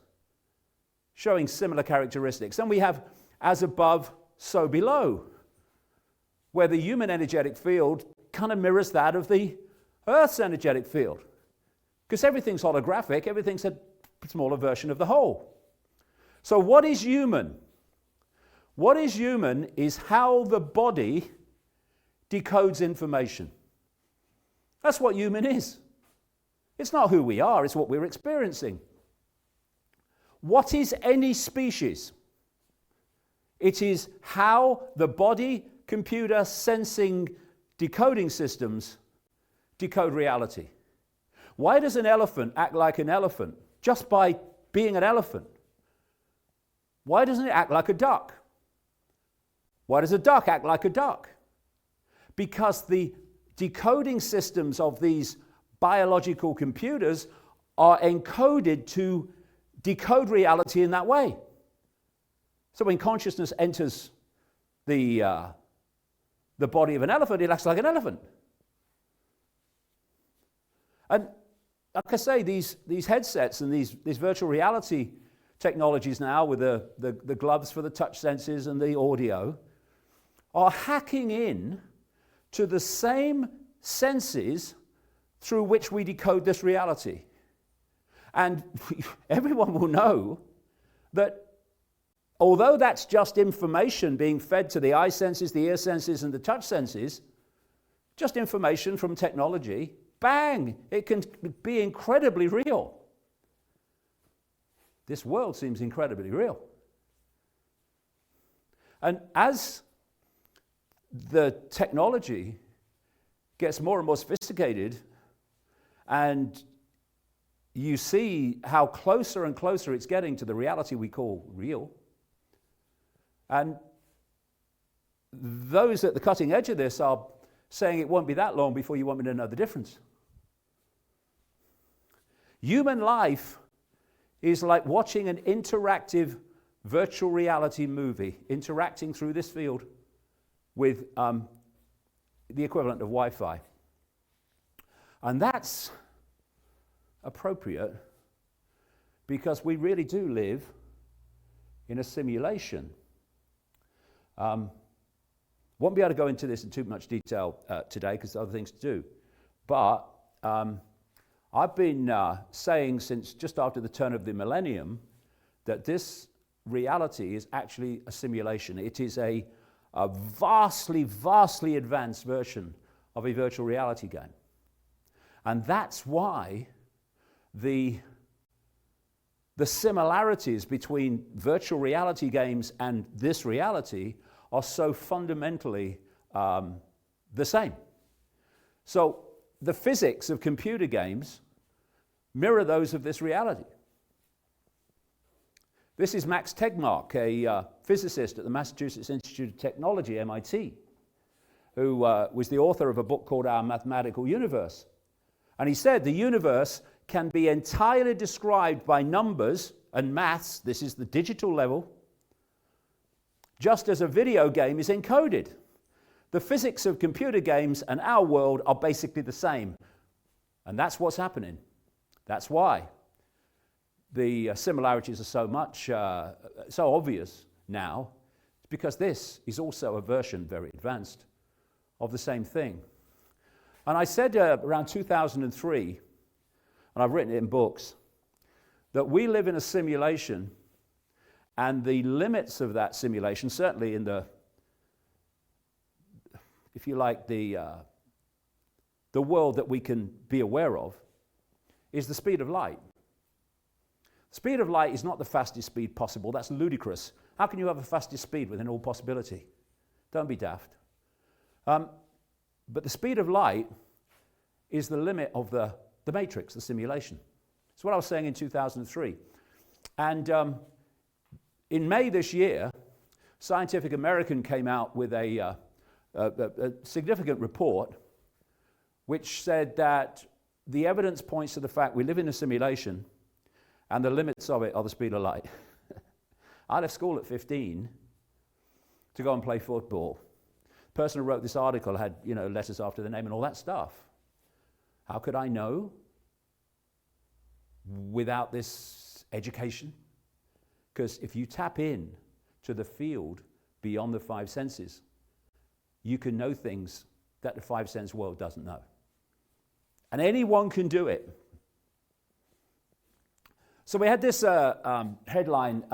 showing similar characteristics. And we have as above, so below, where the human energetic field kind of mirrors that of the Earth's energetic field. Because everything's holographic, everything's a smaller version of the whole. So what is human? What is human is how the body decodes information. That's what human is. It's not who we are, it's what we're experiencing. What is any species? It is how the body, computer, sensing, decoding systems decode reality. Why does an elephant act like an elephant just by being an elephant? Why doesn't it act like a duck? Why does a duck act like a duck? Because the decoding systems of these biological computers are encoded to decode reality in that way. So when consciousness enters the body of an elephant, it acts like an elephant. And like I say, these headsets and these virtual reality technologies now with the gloves for the touch senses and the audio are hacking in to the same senses through which we decode this reality. And everyone will know that although that's just information being fed to the eye senses, the ear senses, and the touch senses, just information from technology, bang, it can be incredibly real. This world seems incredibly real. And as the technology gets more and more sophisticated, and you see how closer and closer it's getting to the reality we call real, and those at the cutting edge of this are saying it won't be that long before you want me to know the difference. Human life is like watching an interactive virtual reality movie, interacting through this field with the equivalent of Wi-Fi. And that's appropriate because we really do live in a simulation. Won't be able to go into this in too much detail today because there are other things to do. But I've been saying since just after the turn of the millennium that this reality is actually a simulation. It is a vastly, vastly advanced version of a virtual reality game. And that's why the similarities between virtual reality games and this reality are so fundamentally the same. So the physics of computer games mirror those of this reality. This is Max Tegmark, a physicist at the Massachusetts Institute of Technology, MIT, who was the author of a book called Our Mathematical Universe. And he said the universe can be entirely described by numbers and maths, this is the digital level, just as a video game is encoded. The physics of computer games and our world are basically the same. And that's what's happening. That's why the similarities are so obvious now. It's because this is also a version, very advanced, of the same thing. And I said around 2003, and I've written it in books, that we live in a simulation, and the limits of that simulation, certainly in the, if you like, the world that we can be aware of, is the speed of light. The speed of light is not the fastest speed possible. That's ludicrous. How can you have a fastest speed within all possibility? Don't be daft. But the speed of light is the limit of the matrix, the simulation. That's what I was saying in 2003. And in May this year, Scientific American came out with a significant report which said that the evidence points to the fact we live in a simulation and the limits of it are the speed of light. I left school at 15 to go and play football. The person who wrote this article had, letters after the name and all that stuff. How could I know without this education? Because if you tap in to the field beyond the five senses, you can know things that the five sense world doesn't know. And anyone can do it. So we had this headline,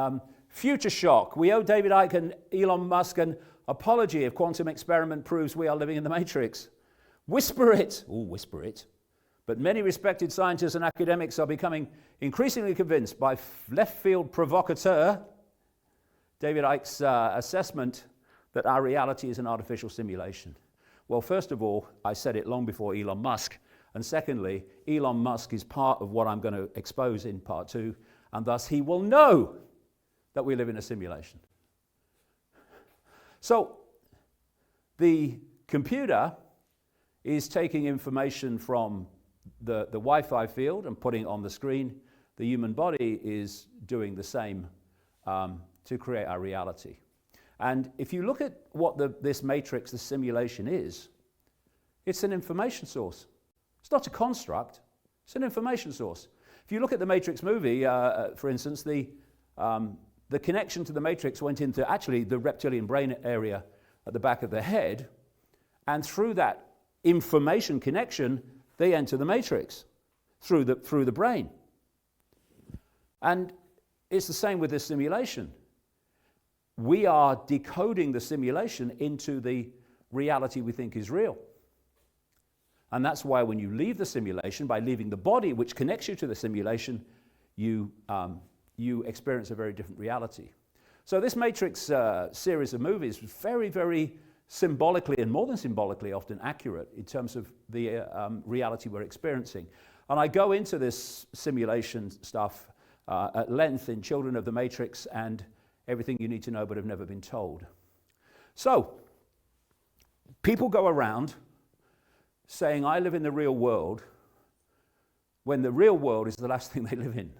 Future Shock. We owe David Icke and Elon Musk an apology if quantum experiment proves we are living in the matrix. Whisper it. Ooh, whisper it. But many respected scientists and academics are becoming increasingly convinced by left field provocateur David Icke's assessment that our reality is an artificial simulation. Well, first of all, I said it long before Elon Musk. And secondly, Elon Musk is part of what I'm going to expose in part 2, and thus he will know that we live in a simulation. So the computer is taking information from the Wi-Fi field and putting it on the screen. The human body is doing the same to create our reality. And if you look at what this matrix, the simulation is, it's an information source. It's not a construct, it's an information source. If you look at the Matrix movie, for instance, the connection to the matrix went into actually the reptilian brain area at the back of the head, and through that information connection, they enter the matrix through the brain. And it's the same with this simulation. We are decoding the simulation into the reality we think is real. And that's why when you leave the simulation, by leaving the body which connects you to the simulation, you experience a very different reality. So this Matrix series of movies was very, very symbolically, and more than symbolically, often accurate in terms of the reality we're experiencing. And I go into this simulation stuff at length in Children of the Matrix and Everything You Need to Know But Have Never Been Told. So, people go around saying, I live in the real world, when the real world is the last thing they live in.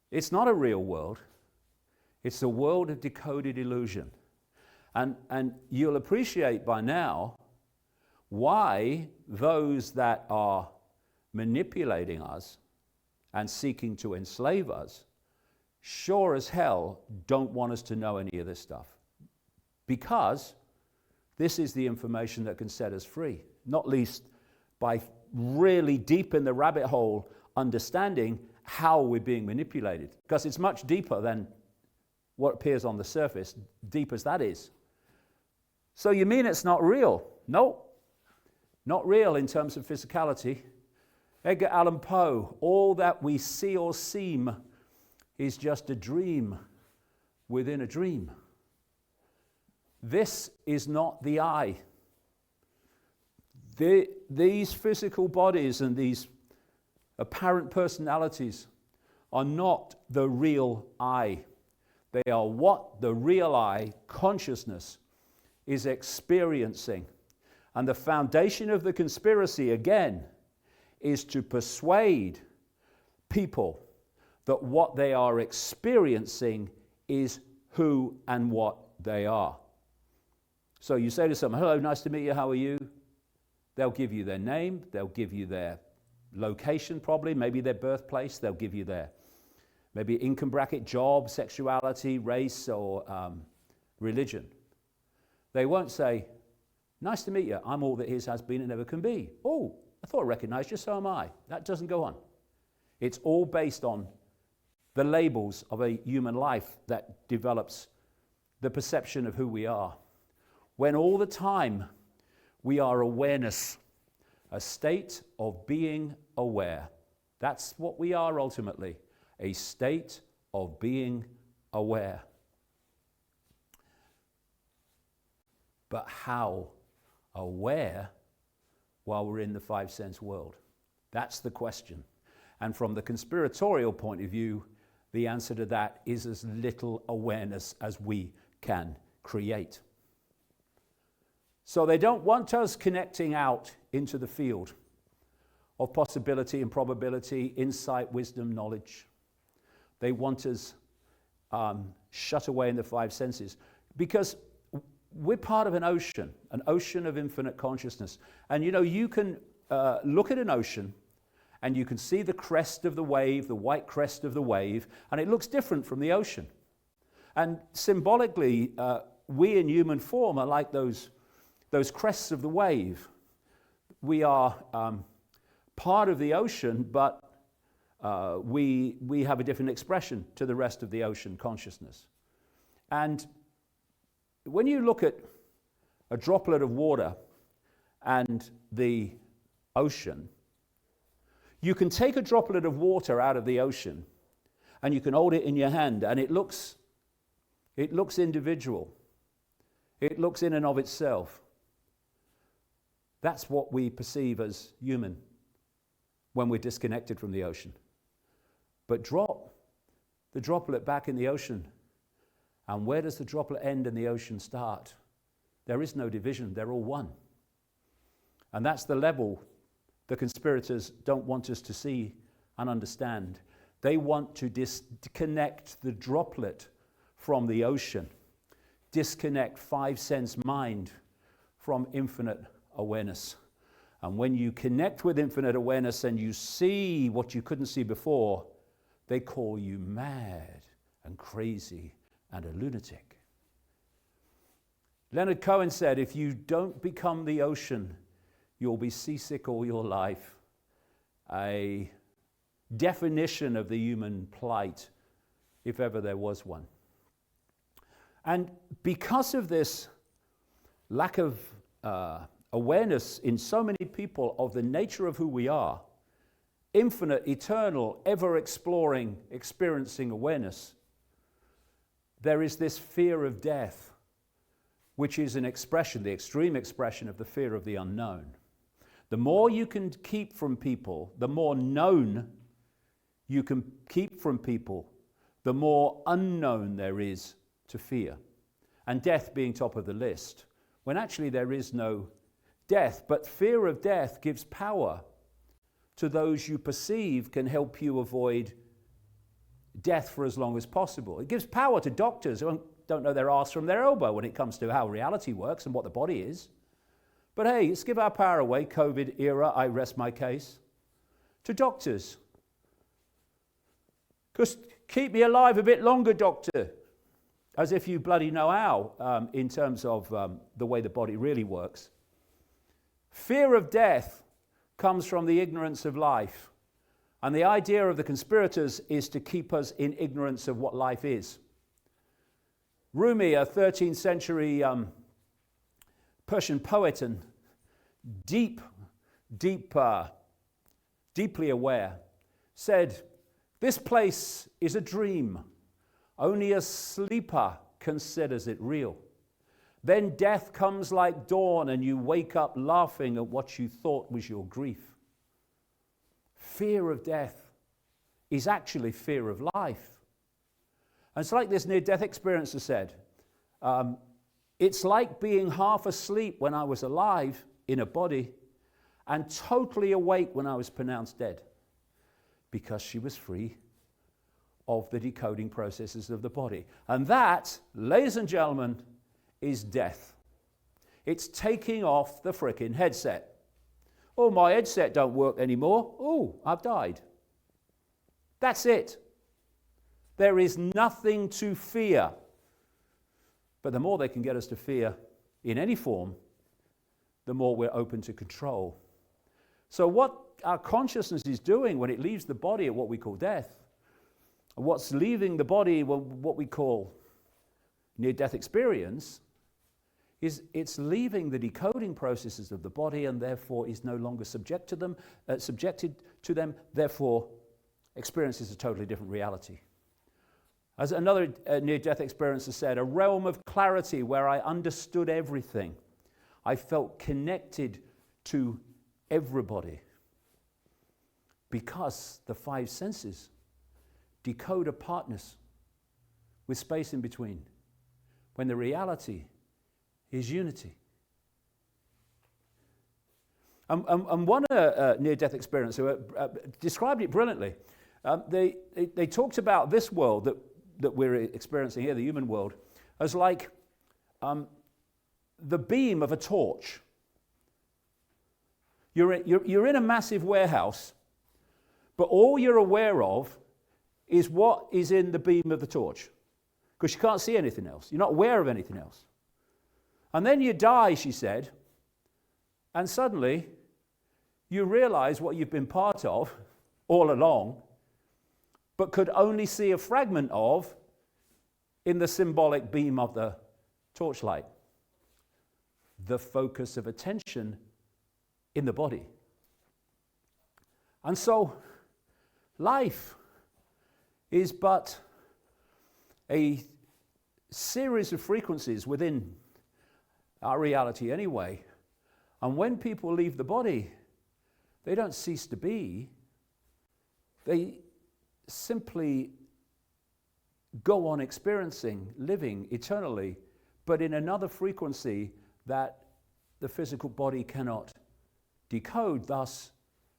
It's not a real world. It's a world of decoded illusion. And you'll appreciate by now why those that are manipulating us and seeking to enslave us sure as hell don't want us to know any of this stuff. Because this is the information that can set us free, not least by really deep in the rabbit hole understanding how we're being manipulated. Because it's much deeper than what appears on the surface, deep as that is. So you mean it's not real? No, not real in terms of physicality. Edgar Allan Poe, all that we see or seem is just a dream within a dream. This is not the I. These physical bodies and these apparent personalities are not the real I. They are what the real I, consciousness, is experiencing. And the foundation of the conspiracy, again, is to persuade people that what they are experiencing is who and what they are. So you say to someone, hello, nice to meet you, how are you? They'll give you their name, they'll give you their location probably, maybe their birthplace, they'll give you their maybe income bracket, job, sexuality, race, or religion. They won't say, nice to meet you, I'm all that is, has been, and never can be. Oh, I thought I recognized you, so am I. That doesn't go on. It's all based on the labels of a human life that develops the perception of who we are. When all the time we are awareness, a state of being aware. That's what we are ultimately, a state of being aware. But how aware while we're in the five sense world? That's the question. And from the conspiratorial point of view, the answer to that is as little awareness as we can create. So they don't want us connecting out into the field of possibility and probability, insight, wisdom, knowledge. They want us shut away in the five senses because we're part of an ocean of infinite consciousness. And you know, you can look at an ocean and you can see the crest of the wave, the white crest of the wave, and it looks different from the ocean. And symbolically, we in human form are like those crests of the wave. We are part of the ocean, but we have a different expression to the rest of the ocean consciousness. And when you look at a droplet of water and the ocean, you can take a droplet of water out of the ocean and you can hold it in your hand, and it looks individual. It looks in and of itself. That's what we perceive as human when we're disconnected from the ocean. But drop the droplet back in the ocean, and where does the droplet end and the ocean start? There is no division, they're all one. And that's the level the conspirators don't want us to see and understand. They want to disconnect the droplet from the ocean, disconnect five sense mind from infinite awareness. And when you connect with infinite awareness and you see what you couldn't see before, they call you mad and crazy and a lunatic. Leonard Cohen said, if you don't become the ocean, you'll be seasick all your life. A definition of the human plight, if ever there was one. And because of this lack of awareness in so many people of the nature of who we are, infinite, eternal, ever-exploring, experiencing awareness, there is this fear of death, which is an expression, the extreme expression of the fear of the unknown. The more you can keep from people, the more known you can keep from people, the more unknown there is to fear. And death being top of the list, when actually there is no death. But fear of death gives power to those you perceive can help you avoid death for as long as possible. It gives power to doctors who don't know their arse from their elbow when it comes to how reality works and what the body is. But hey, let's give our power away, COVID era, I rest my case, to doctors. Just keep me alive a bit longer, doctor. As if you bloody know how, in terms of the way the body really works. Fear of death comes from the ignorance of life. And the idea of the conspirators is to keep us in ignorance of what life is. Rumi, a 13th century Persian poet and deeply aware, said, "This place is a dream. Only a sleeper considers it real. Then death comes like dawn and you wake up laughing at what you thought was your grief." Fear of death is actually fear of life. And it's like this near-death experiencer said, it's like being half asleep when I was alive in a body and totally awake when I was pronounced dead, because she was free of the decoding processes of the body. And that, ladies and gentlemen, is death. It's taking off the frickin' headset. Oh, my headset don't work anymore. Oh, I've died. That's it. There is nothing to fear. But the more they can get us to fear in any form, the more we're open to control. So what our consciousness is doing when it leaves the body at what we call death, and what's leaving the body, what we call near-death experience, is it's leaving the decoding processes of the body and therefore is no longer subjected to them, therefore experiences a totally different reality. As another near-death experiencer said, a realm of clarity where I understood everything. I felt connected to everybody because the five senses decode apartness with space in between, when the reality is unity. And one near-death experiencer described it brilliantly. They talked about this world that we're experiencing here, the human world, as like the beam of a torch. You're in a massive warehouse, but all you're aware of is what is in the beam of the torch, because you can't see anything else. You're not aware of anything else. And then you die, she said, and suddenly you realize what you've been part of all along, but could only see a fragment of in the symbolic beam of the torchlight. The focus of attention in the body. And so life is but a series of frequencies within our reality anyway. And when people leave the body, they don't cease to be. They simply go on experiencing, living eternally, but in another frequency that the physical body cannot decode. Thus,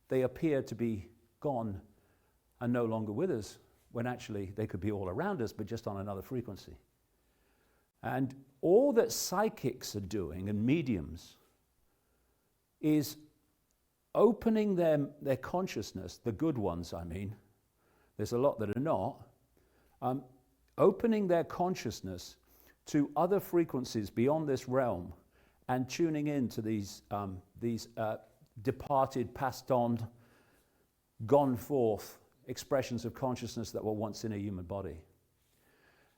they appear to be gone and no longer with us, when actually they could be all around us, but just on another frequency. And all that psychics are doing, and mediums, is opening their consciousness, the good ones, I mean, there's a lot that are not, opening their consciousness to other frequencies beyond this realm and tuning in to these departed, passed on, gone forth expressions of consciousness that were once in a human body.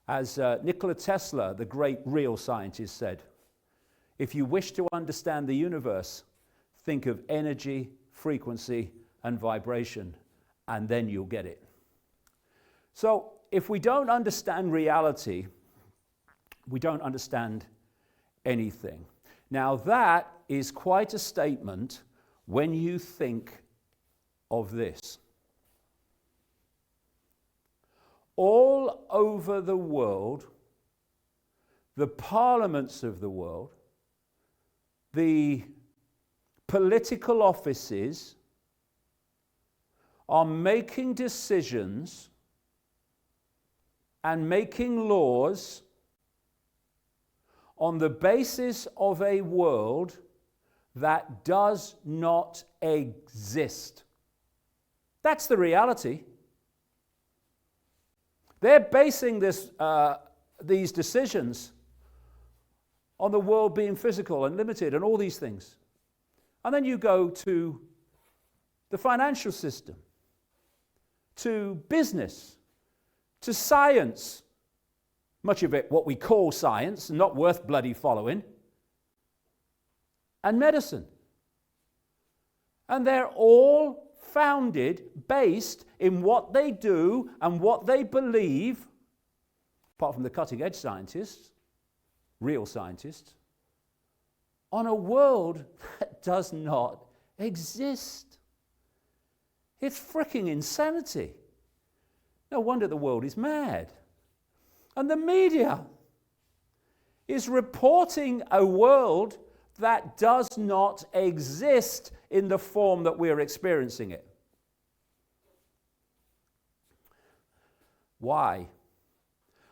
As Nikola Tesla, the great real scientist, said, if you wish to understand the universe, think of energy, frequency, and vibration, and then you'll get it. So if we don't understand reality, we don't understand anything. Now that is quite a statement when you think of this. All over the world, the parliaments of the world, the political offices are making decisions and making laws on the basis of a world that does not exist. That's the reality. They're basing these decisions on the world being physical and limited and all these things. And then you go to the financial system, to business, to science, much of it what we call science, not worth bloody following, and medicine. And they're all founded, based in what they do and what they believe, apart from the cutting-edge scientists, real scientists, on a world that does not exist. It's freaking insanity. No wonder the world is mad. And the media is reporting a world that does not exist in the form that we're experiencing it. Why?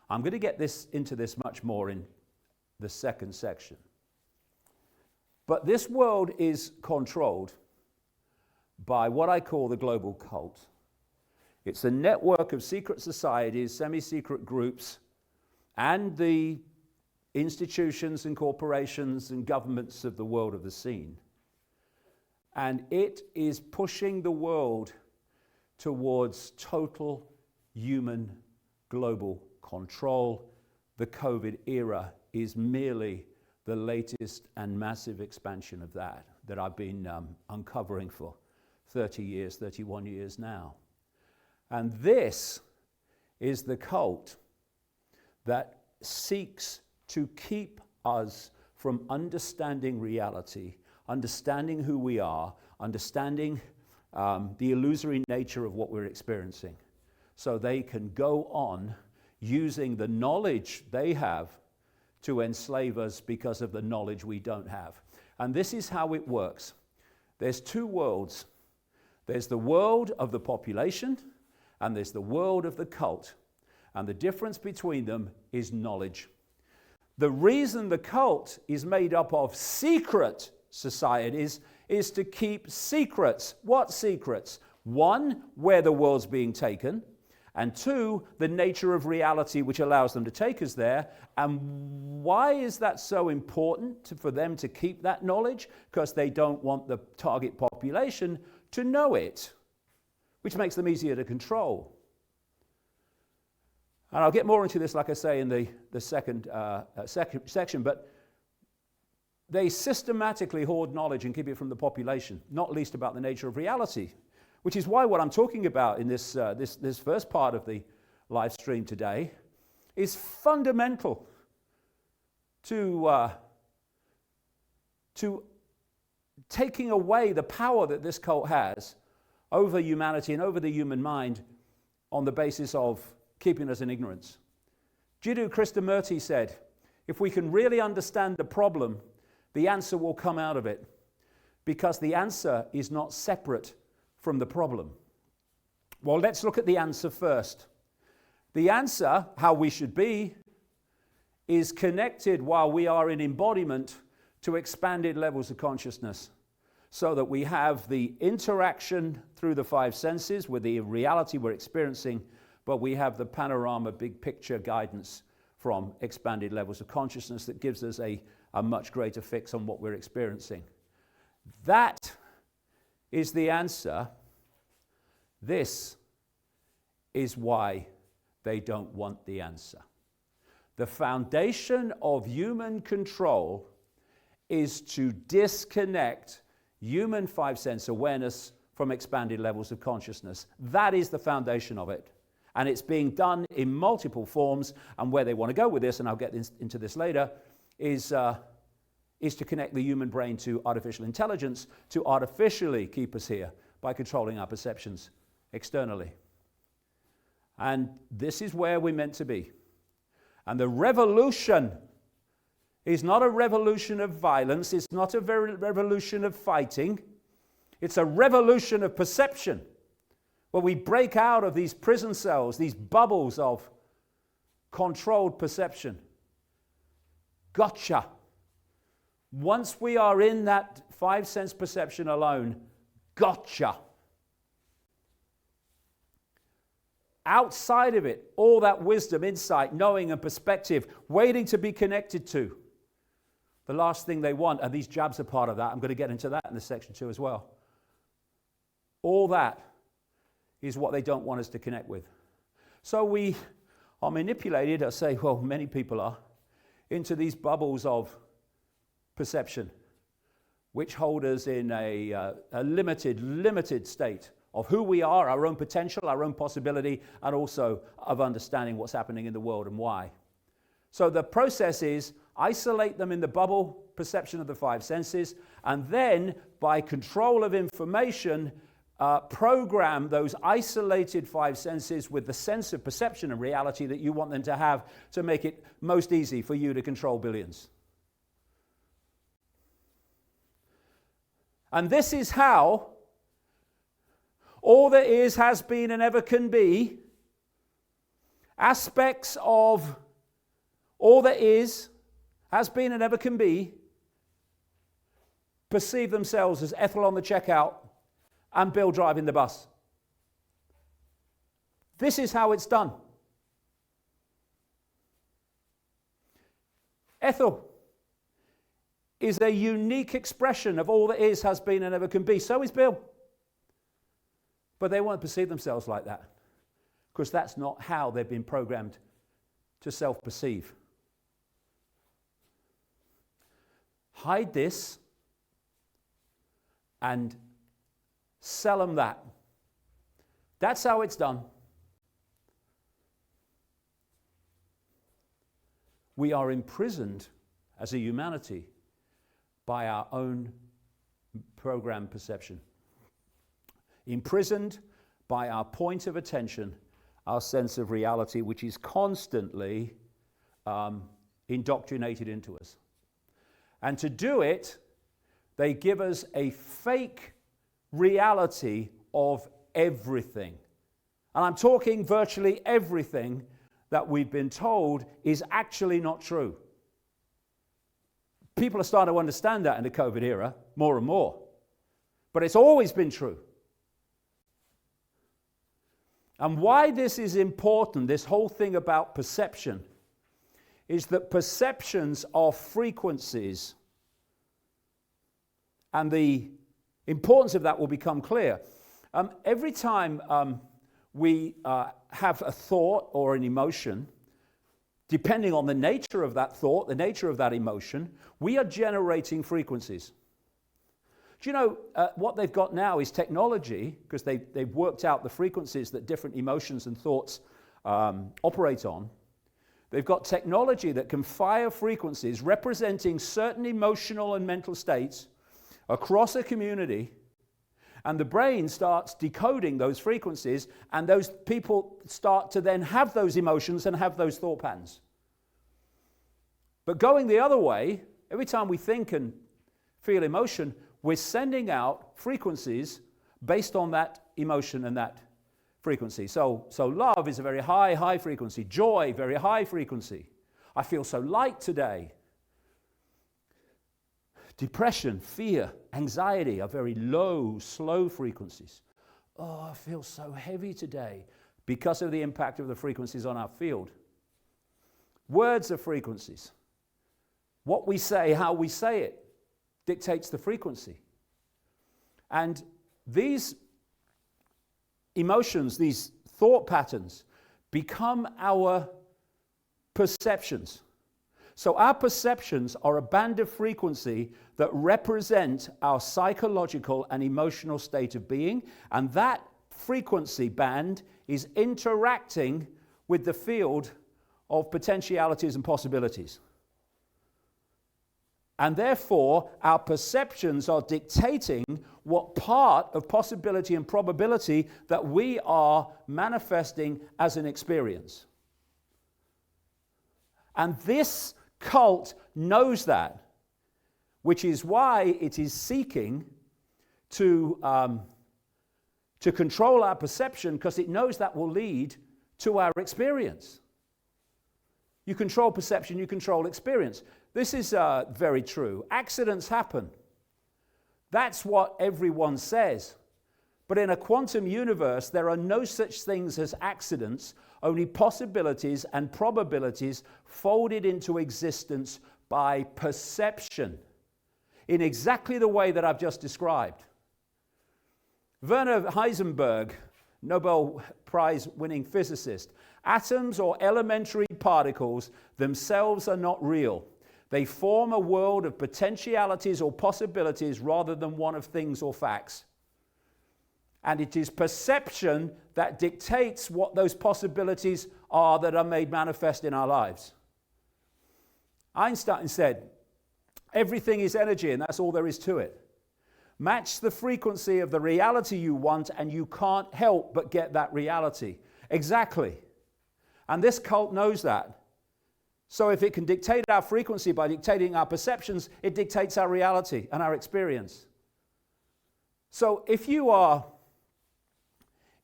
I'm going to get into this much more in the second section. But this world is controlled by what I call the global cult. It's a network of secret societies, semi-secret groups, and the institutions and corporations and governments of the world of the scene. And it is pushing the world towards total human global control. The COVID era is merely the latest and massive expansion of that I've been uncovering for 30 years, 31 years now. And this is the cult that seeks to keep us from understanding reality, understanding who we are, understanding the illusory nature of what we're experiencing, so they can go on using the knowledge they have to enslave us because of the knowledge we don't have. And this is how it works. There's two worlds. There's the world of the population, and there's the world of the cult. And the difference between them is knowledge. The reason the cult is made up of secret societies is to keep secrets. What secrets? One, where the world's being taken, and two, the nature of reality which allows them to take us there. And why is that so important for them to keep that knowledge? Because they don't want the target population to know it, which makes them easier to control. And I'll get more into this, like I say, in the second section, but they systematically hoard knowledge and keep it from the population, not least about the nature of reality, which is why what I'm talking about in this first part of the live stream today is fundamental to taking away the power that this cult has over humanity and over the human mind on the basis of keeping us in ignorance. Jiddu Krishnamurti said, if we can really understand the problem, the answer will come out of it, because the answer is not separate from the problem. Well, let's look at the answer first. The answer, how we should be, is connected while we are in embodiment to expanded levels of consciousness, so that we have the interaction through the five senses with the reality we're experiencing, but we have the panorama, big picture guidance from expanded levels of consciousness that gives us a much greater fix on what we're experiencing. That is the answer. This is why they don't want the answer. The foundation of human control is to disconnect human five-sense awareness from expanded levels of consciousness. That is the foundation of it. And it's being done in multiple forms. And where they want to go with this, and I'll get into this later, is to connect the human brain to artificial intelligence to artificially keep us here by controlling our perceptions externally. And this is where we're meant to be. And the revolution is not a revolution of violence. It's not a revolution of fighting. It's a revolution of perception, where we break out of these prison cells, these bubbles of controlled perception. Gotcha. Once we are in that five-sense perception alone, gotcha. Outside of it, all that wisdom, insight, knowing, and perspective, waiting to be connected to. The last thing they want, and these jabs are part of that. I'm going to get into that in this section too as well. All that is what they don't want us to connect with. So we are manipulated, I say, well, many people are, into these bubbles of perception, which hold us in a limited state of who we are, our own potential, our own possibility, and also of understanding what's happening in the world and why. So the process is isolate them in the bubble perception of the five senses, and then by control of information, program those isolated five senses with the sense of perception and reality that you want them to have to make it most easy for you to control billions. And this is how all there is, has been, and ever can be aspects of all that is, has been, and ever can be, perceive themselves as Ethel on the checkout and Bill driving the bus. This is how it's done. Ethel is a unique expression of all that is, has been, and ever can be. So is Bill. But they won't perceive themselves like that, because that's not how they've been programmed to self-perceive. Hide this and sell them that. That's how it's done. We are imprisoned as a humanity by our own programmed perception. Imprisoned by our point of attention, our sense of reality, which is constantly indoctrinated into us. And to do it, they give us a fake reality of everything. And I'm talking virtually everything that we've been told is actually not true. People are starting to understand that in the COVID era, more and more. But it's always been true. And why this is important, this whole thing about perception, is that perceptions are frequencies. And the importance of that will become clear. Every time we have a thought or an emotion, depending on the nature of that thought, the nature of that emotion, we are generating frequencies. Do you know what they've got now is technology, because they've worked out the frequencies that different emotions and thoughts operate on. They've got technology that can fire frequencies representing certain emotional and mental states across a community, and the brain starts decoding those frequencies, and those people start to then have those emotions and have those thought patterns. But going the other way, every time we think and feel emotion, we're sending out frequencies based on that emotion and that frequency. So love is a very high frequency. Joy, very high frequency. I feel so light today. Depression, fear, anxiety are very low, slow frequencies. Oh, I feel so heavy today because of the impact of the frequencies on our field. Words are frequencies. What we say, how we say it, dictates the frequency. And these emotions, these thought patterns, become our perceptions. So our perceptions are a band of frequency that represent our psychological and emotional state of being, and that frequency band is interacting with the field of potentialities and possibilities. And therefore, our perceptions are dictating what part of possibility and probability that we are manifesting as an experience. And this cult knows that, which is why it is seeking to control our perception, because it knows that will lead to our experience. You control perception, you control experience. This is very true. Accidents happen. That's what everyone says. But in a quantum universe, there are no such things as accidents, only possibilities and probabilities folded into existence by perception, in exactly the way that I've just described. Werner Heisenberg, Nobel Prize-winning physicist, atoms or elementary particles themselves are not real. They form a world of potentialities or possibilities rather than one of things or facts. And it is perception that dictates what those possibilities are that are made manifest in our lives. Einstein said, everything is energy, and that's all there is to it. Match the frequency of the reality you want, and you can't help but get that reality. Exactly. And this cult knows that. So if it can dictate our frequency by dictating our perceptions, it dictates our reality and our experience. So if you are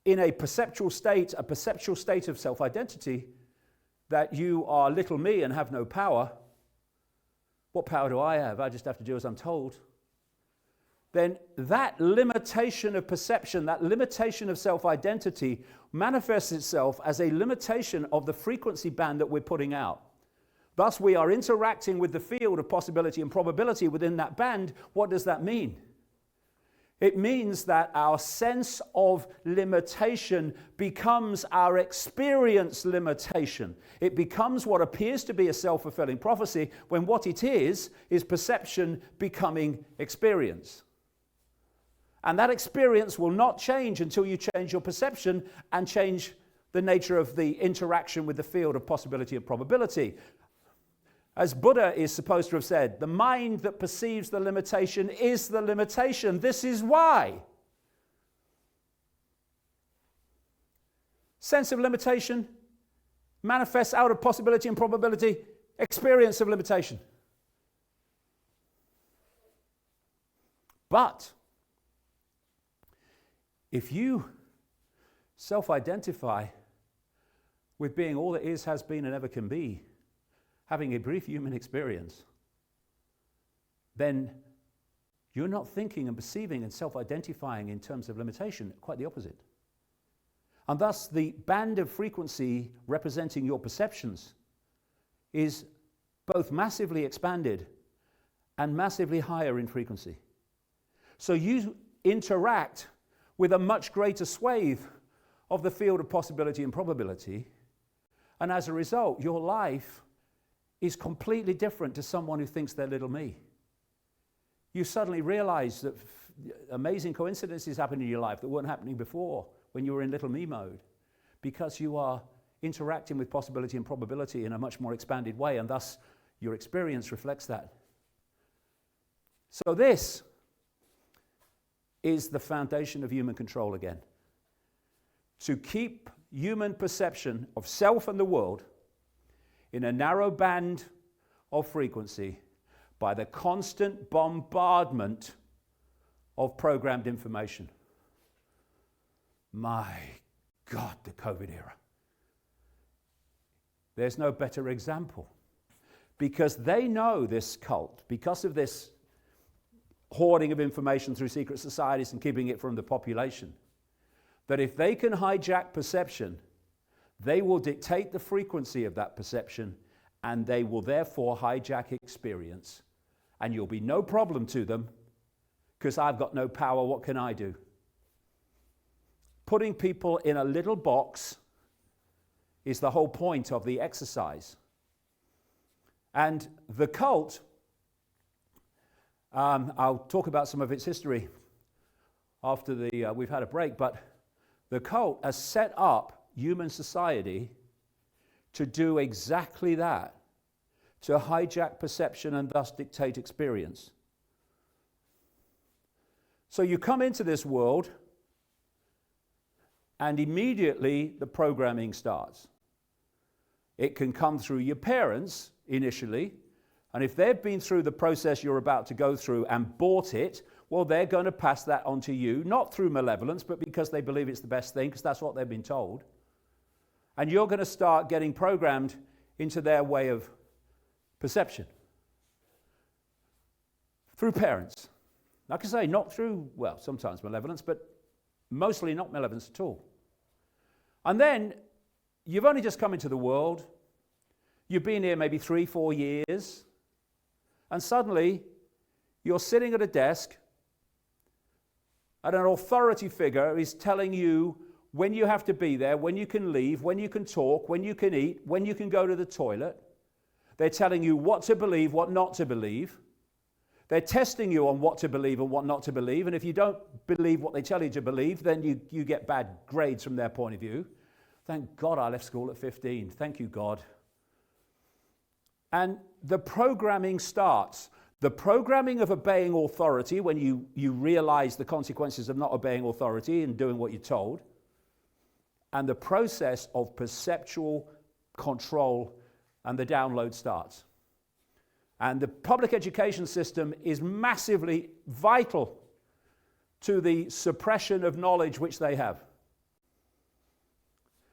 in a perceptual state of self-identity, that you are little me and have no power, what power do I have? I just have to do as I'm told. Then that limitation of perception, that limitation of self-identity manifests itself as a limitation of the frequency band that we're putting out. Thus, we are interacting with the field of possibility and probability within that band. What does that mean? It means that our sense of limitation becomes our experience limitation. It becomes what appears to be a self-fulfilling prophecy when what it is perception becoming experience. And that experience will not change until you change your perception and change the nature of the interaction with the field of possibility and probability. As Buddha is supposed to have said, the mind that perceives the limitation is the limitation. This is why. Sense of limitation manifests out of possibility and probability, experience of limitation. But if you self-identify with being all that is, has been, and ever can be, having a brief human experience, then you're not thinking and perceiving and self-identifying in terms of limitation, quite the opposite. And thus the band of frequency representing your perceptions is both massively expanded and massively higher in frequency. So you interact with a much greater swathe of the field of possibility and probability, and as a result, your life is completely different to someone who thinks they're little me. You suddenly realize that amazing coincidences happen in your life that weren't happening before when you were in little me mode, because you are interacting with possibility and probability in a much more expanded way, and thus your experience reflects that. So this is the foundation of human control again. To keep human perception of self and the world in a narrow band of frequency by the constant bombardment of programmed information. My God, the COVID era. There's no better example. Because they know, this cult, because of this hoarding of information through secret societies and keeping it from the population, that if they can hijack perception, they will dictate the frequency of that perception, and they will therefore hijack experience. And you'll be no problem to them, because I've got no power. What can I do? Putting people in a little box is the whole point of the exercise. And the cult, I'll talk about some of its history after we've had a break, but the cult has set up human society to do exactly that, to hijack perception and thus dictate experience. So you come into this world and immediately the programming starts. It can come through your parents initially, and if they've been through the process you're about to go through and bought it, well, they're going to pass that on to you, not through malevolence, but because they believe it's the best thing, because that's what they've been told. And you're going to start getting programmed into their way of perception through parents. Like I say, not through, well, sometimes malevolence, but mostly not malevolence at all. And then you've only just come into the world. You've been here maybe 3-4 years. And suddenly you're sitting at a desk and an authority figure is telling you when you have to be there, when you can leave, when you can talk, when you can eat, when you can go to the toilet. They're telling you what to believe, what not to believe. They're testing you on what to believe and what not to believe. And if you don't believe what they tell you to believe, then you get bad grades from their point of view. Thank God I left school at 15. Thank you, God. And the programming starts. The programming of obeying authority, when you realize the consequences of not obeying authority and doing what you're told. And the process of perceptual control, and the download starts. And the public education system is massively vital to the suppression of knowledge which they have.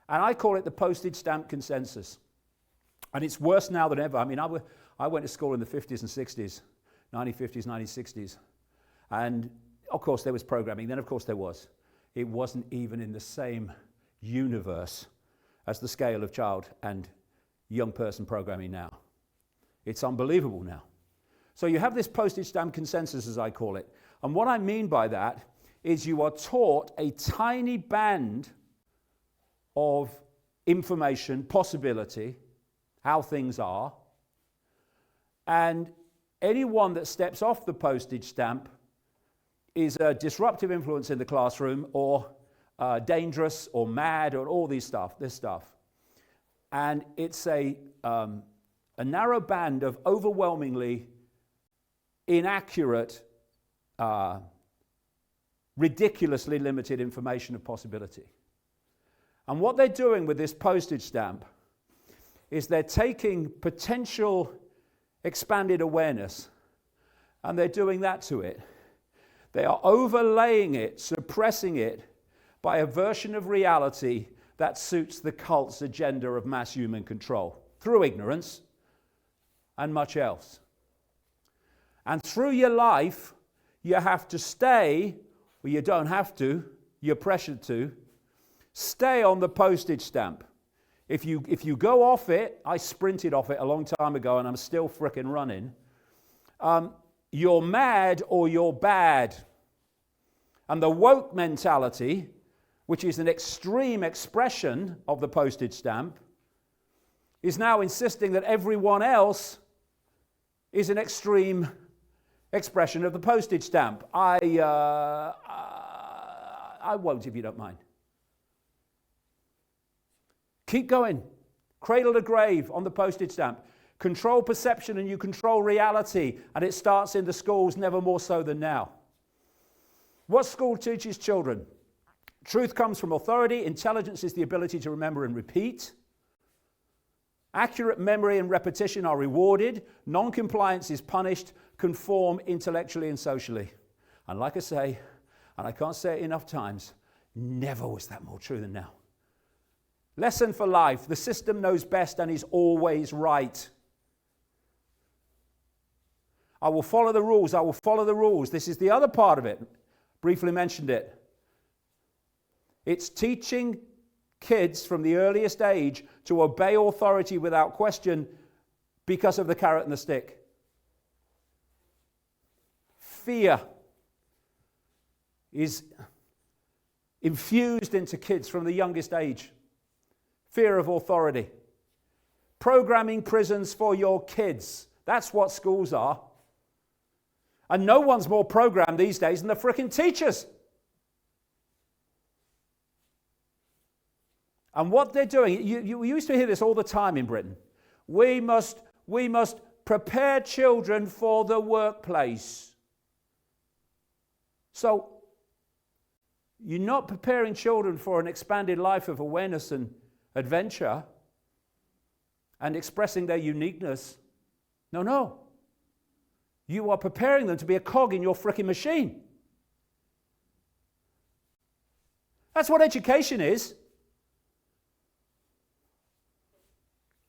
And I call it the postage stamp consensus. And it's worse now than ever. I mean, I went to school in the 50s and 60s, 1950s, 1960s. And of course there was programming. Then of course there was. It wasn't even in the same universe as the scale of child and young person programming now. It's unbelievable now. So you have this postage stamp consensus, as I call it. And what I mean by that is you are taught a tiny band of information, possibility, how things are, and anyone that steps off the postage stamp is a disruptive influence in the classroom, or dangerous, or mad, or all this stuff. And it's a narrow band of overwhelmingly inaccurate, ridiculously limited information of possibility. And what they're doing with this postage stamp is they're taking potential expanded awareness and they're doing that to it. They are overlaying it, suppressing it by a version of reality that suits the cult's agenda of mass human control through ignorance and much else. And through your life, you have to stay, or you don't have to, you're pressured to, stay on the postage stamp. If you go off it, I sprinted off it a long time ago and I'm still frickin' running, you're mad or you're bad. And the woke mentality, which is an extreme expression of the postage stamp, is now insisting that everyone else is an extreme expression of the postage stamp. I won't if you don't mind. Keep going. Cradle to grave on the postage stamp. Control perception and you control reality. And it starts in the schools, never more so than now. What school teaches children? Truth comes from authority. Intelligence is the ability to remember and repeat. Accurate memory and repetition are rewarded. Non-compliance is punished. Conform intellectually and socially. And like I say, and I can't say it enough times, never was that more true than now. Lesson for life. The system knows best and is always right. I will follow the rules. I will follow the rules. This is the other part of it. Briefly mentioned it. It's teaching kids from the earliest age to obey authority without question because of the carrot and the stick. Fear is infused into kids from the youngest age. Fear of authority. Programming prisons for your kids. That's what schools are. And no one's more programmed these days than the frickin' teachers. And what they're doing, you used to hear this all the time in Britain. We must prepare children for the workplace. So, you're not preparing children for an expanded life of awareness and adventure and expressing their uniqueness. No. You are preparing them to be a cog in your frickin' machine. That's what education is.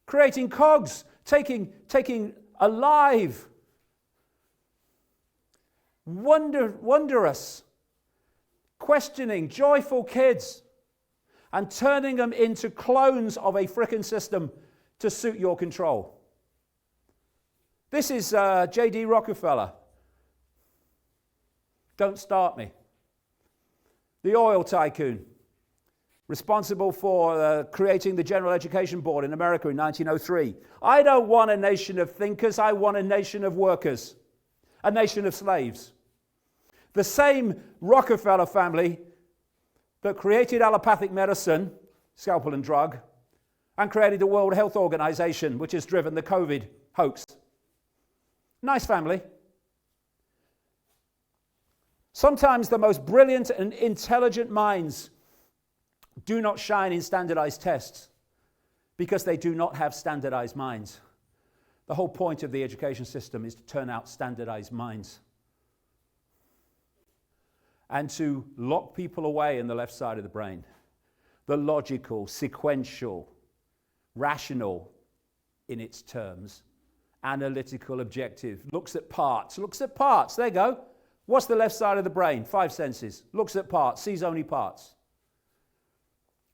Creating cogs, taking alive, wondrous, questioning, joyful kids and turning them into clones of a frickin' system to suit your control. This is J.D. Rockefeller. Don't start me. The oil tycoon, responsible for creating the General Education Board in America in 1903. I don't want a nation of thinkers, I want a nation of workers, a nation of slaves. The same Rockefeller family that created allopathic medicine, scalpel and drug, and created the World Health Organization, which has driven the COVID hoax. Nice family. Sometimes the most brilliant and intelligent minds do not shine in standardized tests because they do not have standardized minds. The whole point of the education system is to turn out standardized minds and to lock people away in the left side of the brain. The logical, sequential, rational, in its terms. Analytical, objective, looks at parts. There you go. What's the left side of the brain? 5 senses. Looks at parts, sees only parts.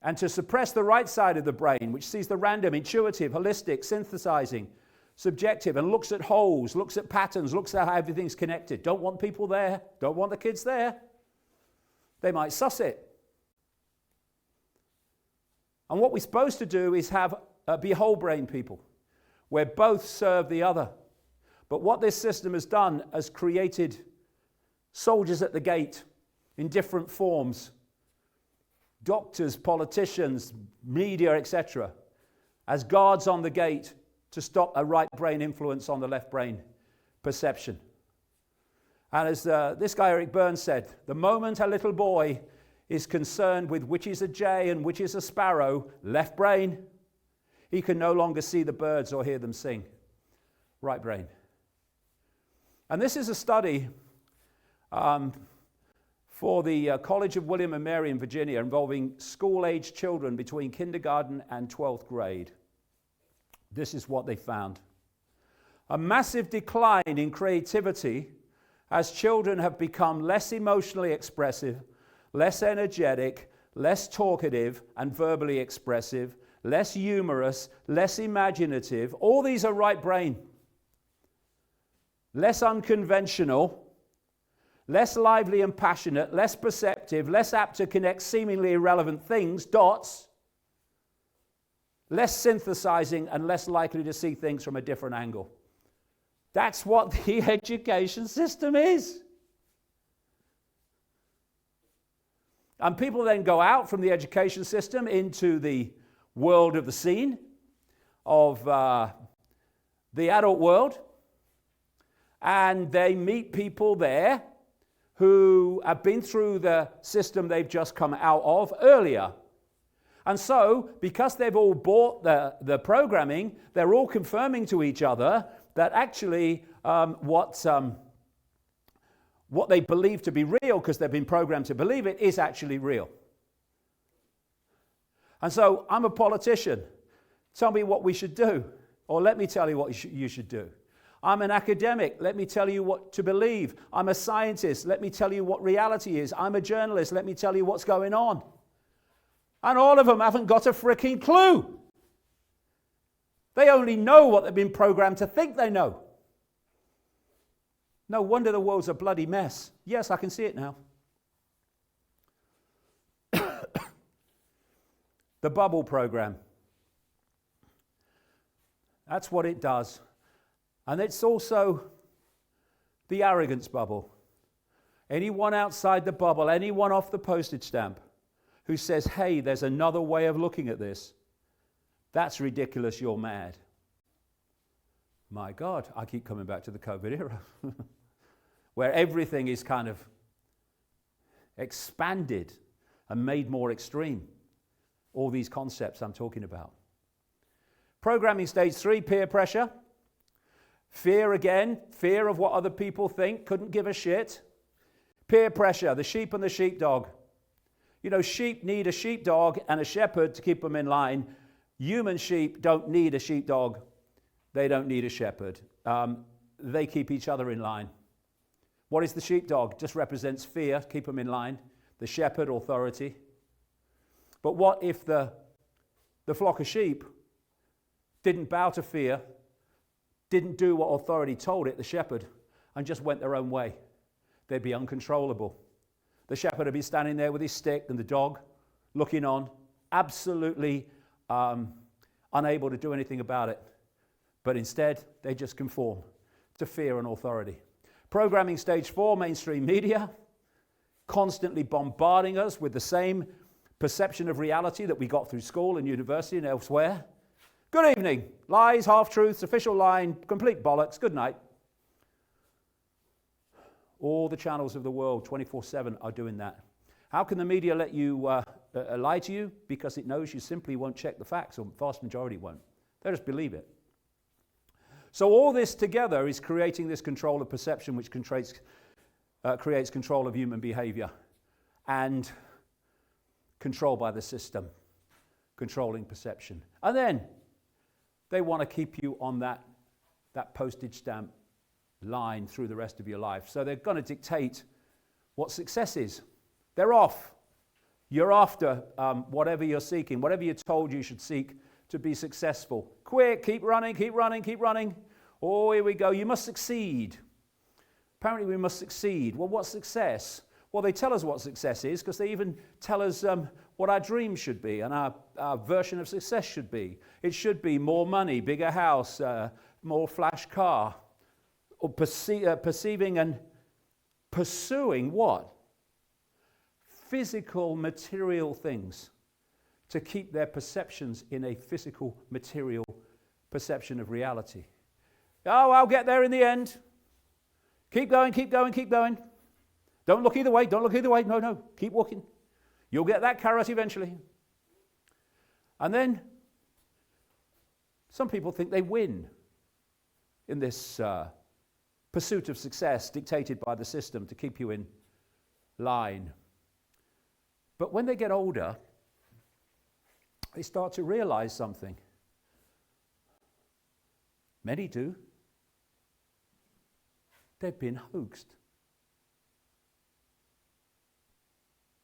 And to suppress the right side of the brain, which sees the random, intuitive, holistic, synthesizing, subjective, and looks at wholes, looks at patterns, looks at how everything's connected. Don't want people there. Don't want the kids there. They might suss it. And what we're supposed to do is be whole brain people, where both serve the other. But what this system has done has created soldiers at the gate in different forms. Doctors, politicians, media, etc. as guards on the gate to stop a right brain influence on the left brain perception. And as this guy Eric Burns said, the moment a little boy is concerned with which is a jay and which is a sparrow, left brain, he can no longer see the birds or hear them sing. Right brain. And this is a study for the College of William and Mary in Virginia involving school-aged children between kindergarten and 12th grade. This is what they found. A massive decline in creativity as children have become less emotionally expressive, less energetic, less talkative and verbally expressive, less humorous, less imaginative. All these are right brain. Less unconventional, less lively and passionate, less perceptive, less apt to connect seemingly irrelevant things, dots, less synthesizing and less likely to see things from a different angle. That's what the education system is. And people then go out from the education system into the world of the scene, of the adult world, and they meet people there who have been through the system they've just come out of earlier. And so, because they've all bought the programming, they're all confirming to each other that actually what they believe to be real, because they've been programmed to believe it, is actually real. And so, I'm a politician. Tell me what we should do. Or let me tell you what you should do. I'm an academic. Let me tell you what to believe. I'm a scientist. Let me tell you what reality is. I'm a journalist. Let me tell you what's going on. And all of them haven't got a freaking clue. They only know what they've been programmed to think they know. No wonder the world's a bloody mess. Yes, I can see it now. The bubble program. That's what it does. And it's also the arrogance bubble. Anyone outside the bubble, anyone off the postage stamp who says, hey, there's another way of looking at this, that's ridiculous, you're mad. My God, I keep coming back to the COVID era, where everything is kind of expanded and made more extreme. All these concepts I'm talking about. Programming stage 3, peer pressure. Fear again, fear of what other people think, couldn't give a shit. Peer pressure, the sheep and the sheepdog. You know, sheep need a sheepdog and a shepherd to keep them in line. Human sheep don't need a sheepdog. They don't need a shepherd. They keep each other in line. What is the sheepdog? Just represents fear, keep them in line. The shepherd, authority. But what if the flock of sheep didn't bow to fear, didn't do what authority told it, the shepherd, and just went their own way? They'd be uncontrollable. The shepherd would be standing there with his stick and the dog looking on, absolutely unable to do anything about it. But instead, they just conform to fear and authority. Programming stage 4, mainstream media, constantly bombarding us with the same perception of reality that we got through school and university and elsewhere. Good evening. Lies, half-truths, official line, complete bollocks. Good night. All the channels of the world, 24/7, are doing that. How can the media let you lie to you? Because it knows you simply won't check the facts, or the vast majority won't. They just believe it. So all this together is creating this control of perception, which creates control of human behavior and control by the system, controlling perception. And then They want to keep you on that postage stamp line through the rest of your life. So they're going to dictate what success is. They're off. You're after whatever you're seeking, whatever you're told you should seek to be successful. Quick, keep running, keep running, keep running. Oh, here we go. You must succeed. Apparently we must succeed. Well, what's success? Well, they tell us what success is because they even tell us what our dreams should be and our version of success should be. It should be more money, bigger house, more flash car, or perceiving and pursuing what? Physical, material things to keep their perceptions in a physical, material perception of reality. Oh, I'll get there in the end. Keep going, keep going, keep going. Don't look either way, don't look either way. No, keep walking. You'll get that carrot eventually. And then some people think they win in this pursuit of success dictated by the system to keep you in line. But when they get older, they start to realize something. Many do. They've been hoaxed.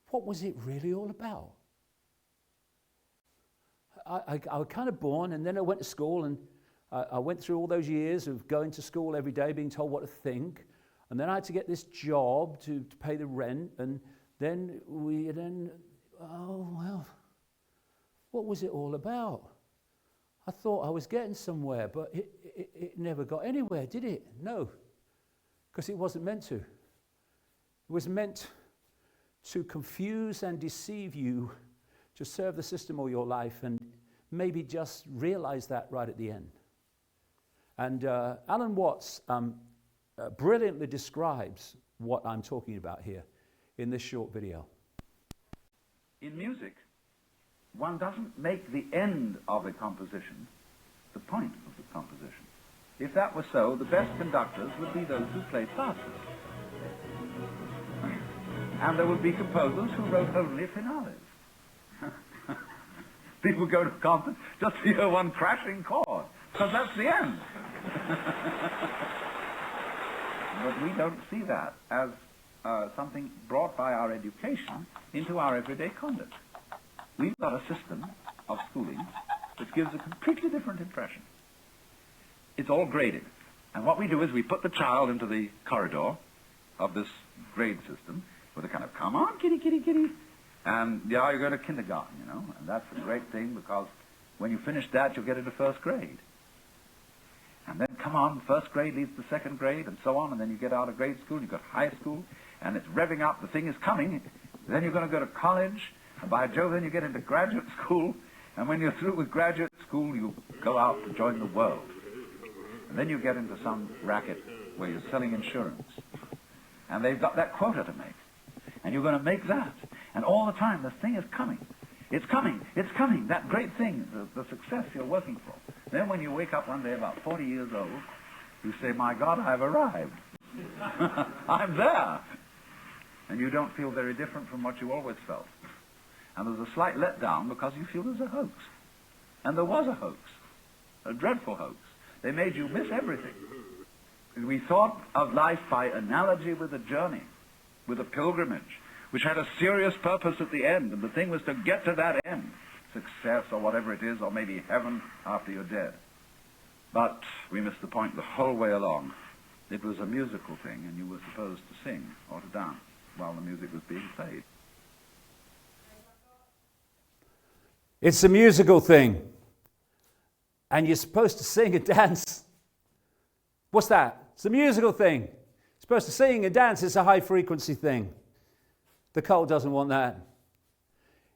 What was it really all about? I was kind of born, and then I went to school, and I went through all those years of going to school every day, being told what to think, and then I had to get this job to pay the rent, and then what was it all about? I thought I was getting somewhere, but it never got anywhere, did it? No, because it wasn't meant to. It was meant to confuse and deceive you to serve the system all your life, and maybe just realize that right at the end. And Alan Watts brilliantly describes what I'm talking about here in this short video. In music, one doesn't make the end of a composition the point of the composition. If that were so, the best conductors would be those who played fastest. And there would be composers who wrote only finales. People go to concerts just to hear one crashing chord, because that's the end. But we don't see that as something brought by our education into our everyday conduct. We've got a system of schooling which gives a completely different impression. It's all graded. And what we do is we put the child into the corridor of this grade system with a kind of, come on, kitty, kitty, kitty. And yeah, you're going to kindergarten, you know. And that's a great thing, because when you finish that, you'll get into first grade. And then, come on, first grade leads to second grade, and so on. And then you get out of grade school, you've got high school, and it's revving up, the thing is coming. Then you're going to go to college, and by Jove, then you get into graduate school. And when you're through with graduate school, you go out to join the world. And then you get into some racket where you're selling insurance. And they've got that quota to make. And you're going to make that. And all the time, the thing is coming. It's coming. It's coming. That great thing, the success you're working for. Then when you wake up one day about 40 years old, you say, my God, I've arrived. I'm there. And you don't feel very different from what you always felt. And there's a slight letdown because you feel there's a hoax. And there was a hoax. A dreadful hoax. They made you miss everything. We thought of life by analogy with a journey, with a pilgrimage, which had a serious purpose at the end, and the thing was to get to that end, success or whatever it is, or maybe heaven after you're dead. But we missed the point the whole way along. It was a musical thing, and you were supposed to sing or to dance while the music was being played. It's a musical thing, and you're supposed to sing and dance. What's that? It's a musical thing. You're supposed to sing and dance. It's a high-frequency thing. The cult doesn't want that.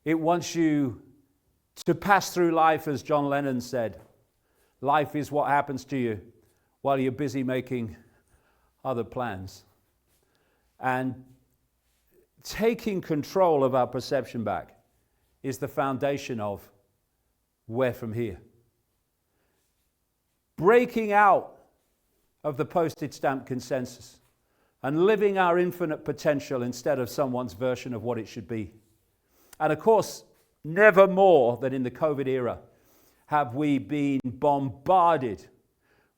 It wants you to pass through life, as John Lennon said. Life is what happens to you while you're busy making other plans. And taking control of our perception back is the foundation of where from here. Breaking out of the postage stamp consensus and living our infinite potential instead of someone's version of what it should be. And of course, never more than in the COVID era, have we been bombarded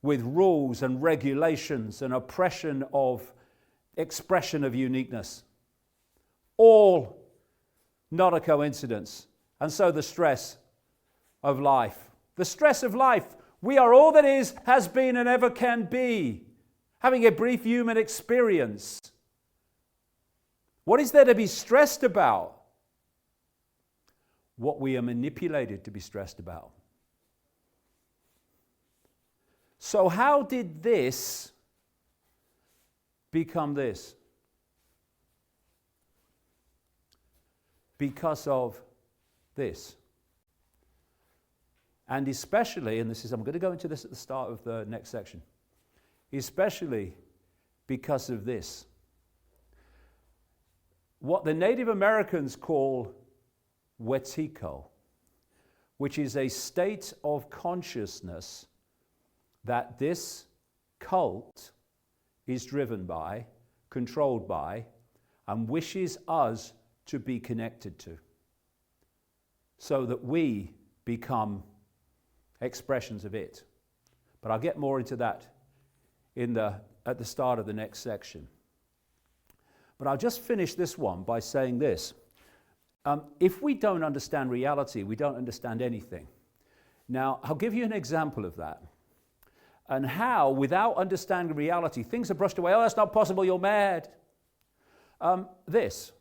with rules and regulations and oppression of expression of uniqueness. All not a coincidence. And so the stress of life. The stress of life. We are all that is, has been, and ever can be. Having a brief human experience. What is there to be stressed about? What we are manipulated to be stressed about. So how did this become this? Because of this. And especially, and this is, I'm going to go into this at the start of the next section, especially because of this. What the Native Americans call wetiko, which is a state of consciousness that this cult is driven by, controlled by, and wishes us to be connected to, so that we become expressions of it. But I'll get more into that at the start of the next section. But I'll just finish this one by saying this. If we don't understand reality, we don't understand anything. Now, I'll give you an example of that. And how, without understanding reality, things are brushed away. Oh, that's not possible, you're mad. This.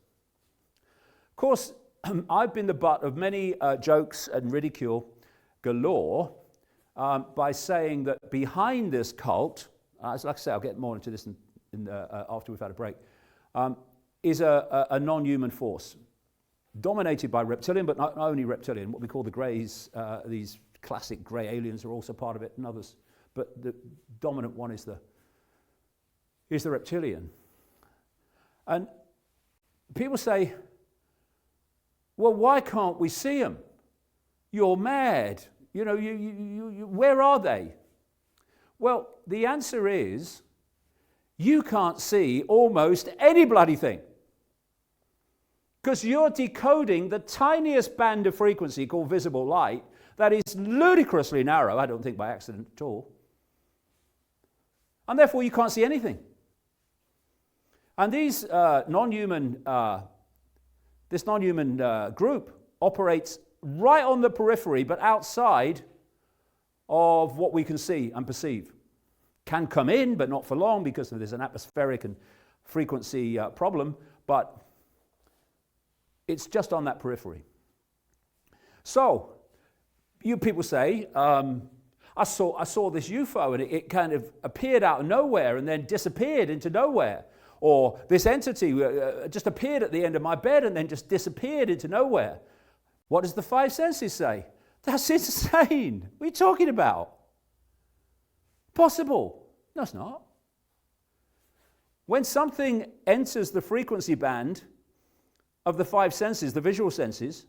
Of course, I've been the butt of many jokes and ridicule galore by saying that behind this cult, like I say, I'll get more into this after we've had a break, is a non-human force dominated by reptilian, but not only reptilian, what we call the greys, these classic grey aliens are also part of it, and others. But the dominant one is the reptilian. And people say, well, why can't we see them? You're mad. You know, where are they? Well, the answer is, you can't see almost any bloody thing. Because you're decoding the tiniest band of frequency called visible light that is ludicrously narrow, I don't think by accident at all. And therefore you can't see anything. And these non-human group operates right on the periphery, but outside of what we can see and perceive. Can come in, but not for long because there's an atmospheric and frequency problem, but it's just on that periphery. So, you people say, I saw this UFO and it kind of appeared out of nowhere and then disappeared into nowhere. Or this entity just appeared at the end of my bed and then just disappeared into nowhere. What does the five senses say? That's insane. What are you talking about? Possible. No, it's not. When something enters the frequency band of the five senses, the visual senses,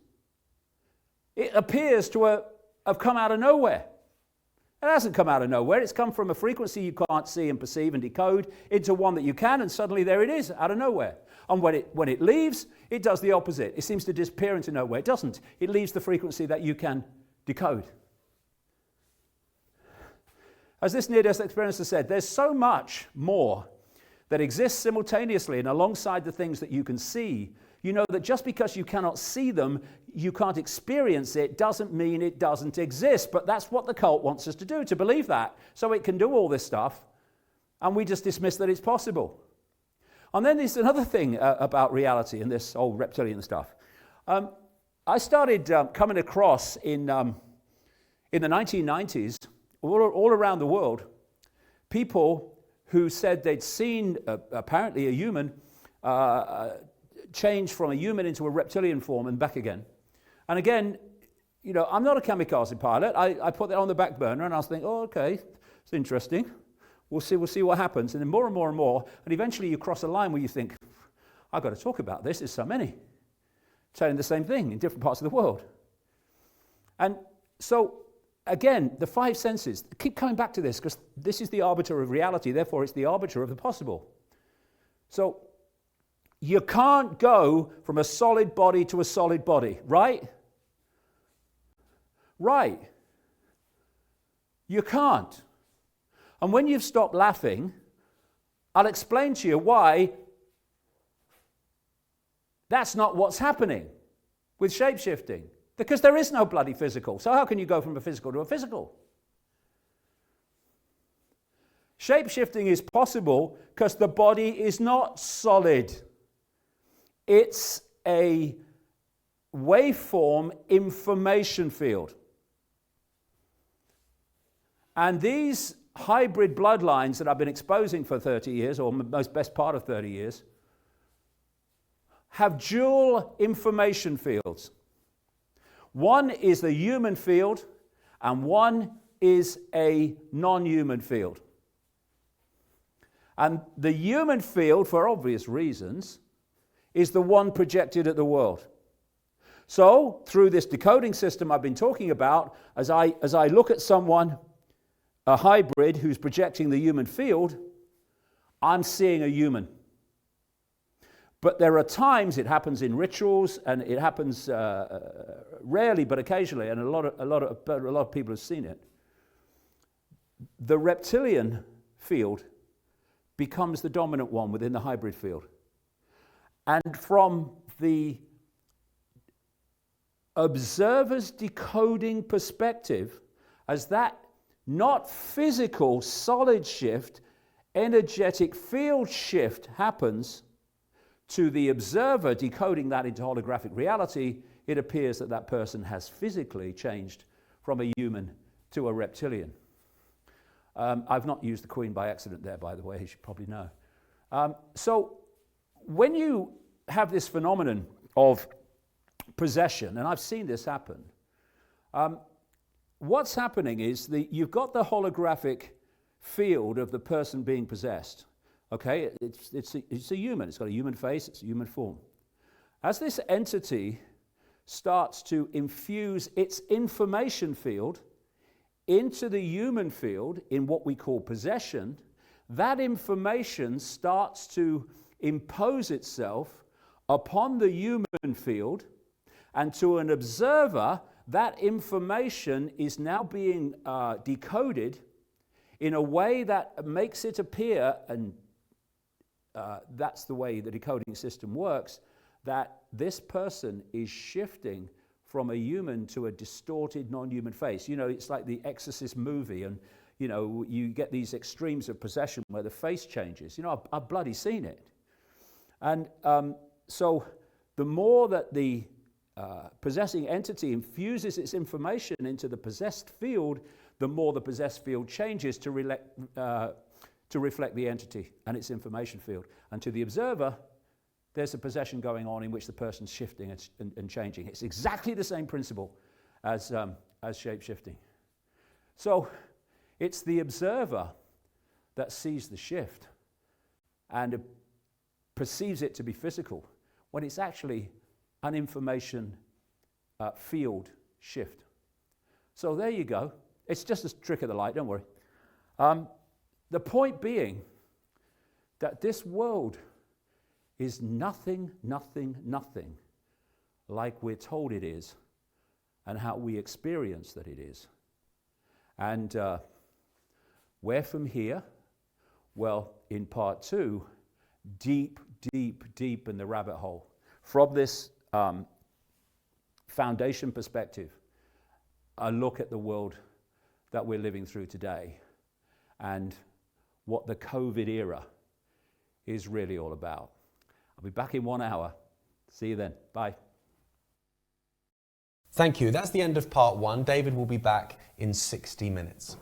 it appears to have come out of nowhere. It hasn't come out of nowhere. It's come from a frequency you can't see and perceive and decode into one that you can, and suddenly there it is, out of nowhere. And when it leaves, it does the opposite. It seems to disappear into nowhere. It doesn't. It leaves the frequency that you can decode. As this near-death experiencer said, there's so much more that exists simultaneously and alongside the things that you can see. You know that just because you cannot see them, you can't experience it, doesn't mean it doesn't exist. But that's what the cult wants us to do, to believe that. So it can do all this stuff, and we just dismiss that it's possible. And then there's another thing about reality and this old reptilian stuff. I started coming across in the 1990s, all around the world, people who said they'd seen apparently a human change from a human into a reptilian form and back again. And again, you know, I'm not a kamikaze pilot. I put that on the back burner and I was thinking, oh, okay, it's interesting. We'll see what happens. And then more and more and more, and eventually you cross a line where you think, I've got to talk about this. There's so many saying the same thing in different parts of the world. And so, again, the five senses, keep coming back to this because this is the arbiter of reality, therefore it's the arbiter of the possible. So, you can't go from a solid body to a solid body, right? Right. You can't. And when you've stopped laughing, I'll explain to you why that's not what's happening with shape-shifting. Because there is no bloody physical. So how can you go from a physical to a physical? Shape-shifting is possible because the body is not solid. It's a waveform information field. And these hybrid bloodlines that I've been exposing for 30 years, or most best part of 30 years, have dual information fields. One is the human field, and one is a non-human field. And the human field, for obvious reasons, is the one projected at the world. So, through this decoding system I've been talking about, as I look at someone, a hybrid who's projecting the human field, I'm seeing a human. But there are times, it happens in rituals, and it happens rarely, but occasionally, and a lot of people have seen it. The reptilian field becomes the dominant one within the hybrid field. And from the observer's decoding perspective, as that not physical solid shift, energetic field shift happens, to the observer decoding that into holographic reality, it appears that that person has physically changed from a human to a reptilian. I've not used the Queen by accident there, by the way, as you probably know. So when you have this phenomenon of possession, and I've seen this happen, what's happening is you've got the holographic field of the person being possessed. Okay, it's a human. It's got a human face. It's a human form. As this entity starts to infuse its information field into the human field in what we call possession, that information starts to impose itself upon the human field, and to an observer, that information is now being decoded in a way that makes it appear, and that's the way the decoding system works, that this person is shifting from a human to a distorted non-human face. You know, it's like the Exorcist movie, and you know, you get these extremes of possession where the face changes. You know, I've bloody seen it. And so the more that the possessing entity infuses its information into the possessed field, the more the possessed field changes to reflect the entity and its information field. And to the observer, there's a possession going on in which the person's shifting and changing. It's exactly the same principle as shape-shifting. So it's the observer that sees the shift and perceives it to be physical, when it's actually an information field shift. So there you go. It's just a trick of the light, don't worry. The point being that this world is nothing like we're told it is, and how we experience that it is. And where from here? Well, in part 2, deep in the rabbit hole. From this foundation perspective, a look at the world that we're living through today and what the COVID era is really all about. I'll be back in 1 hour. See you then. Bye. Thank you. That's the end of part 1. David will be back in 60 minutes.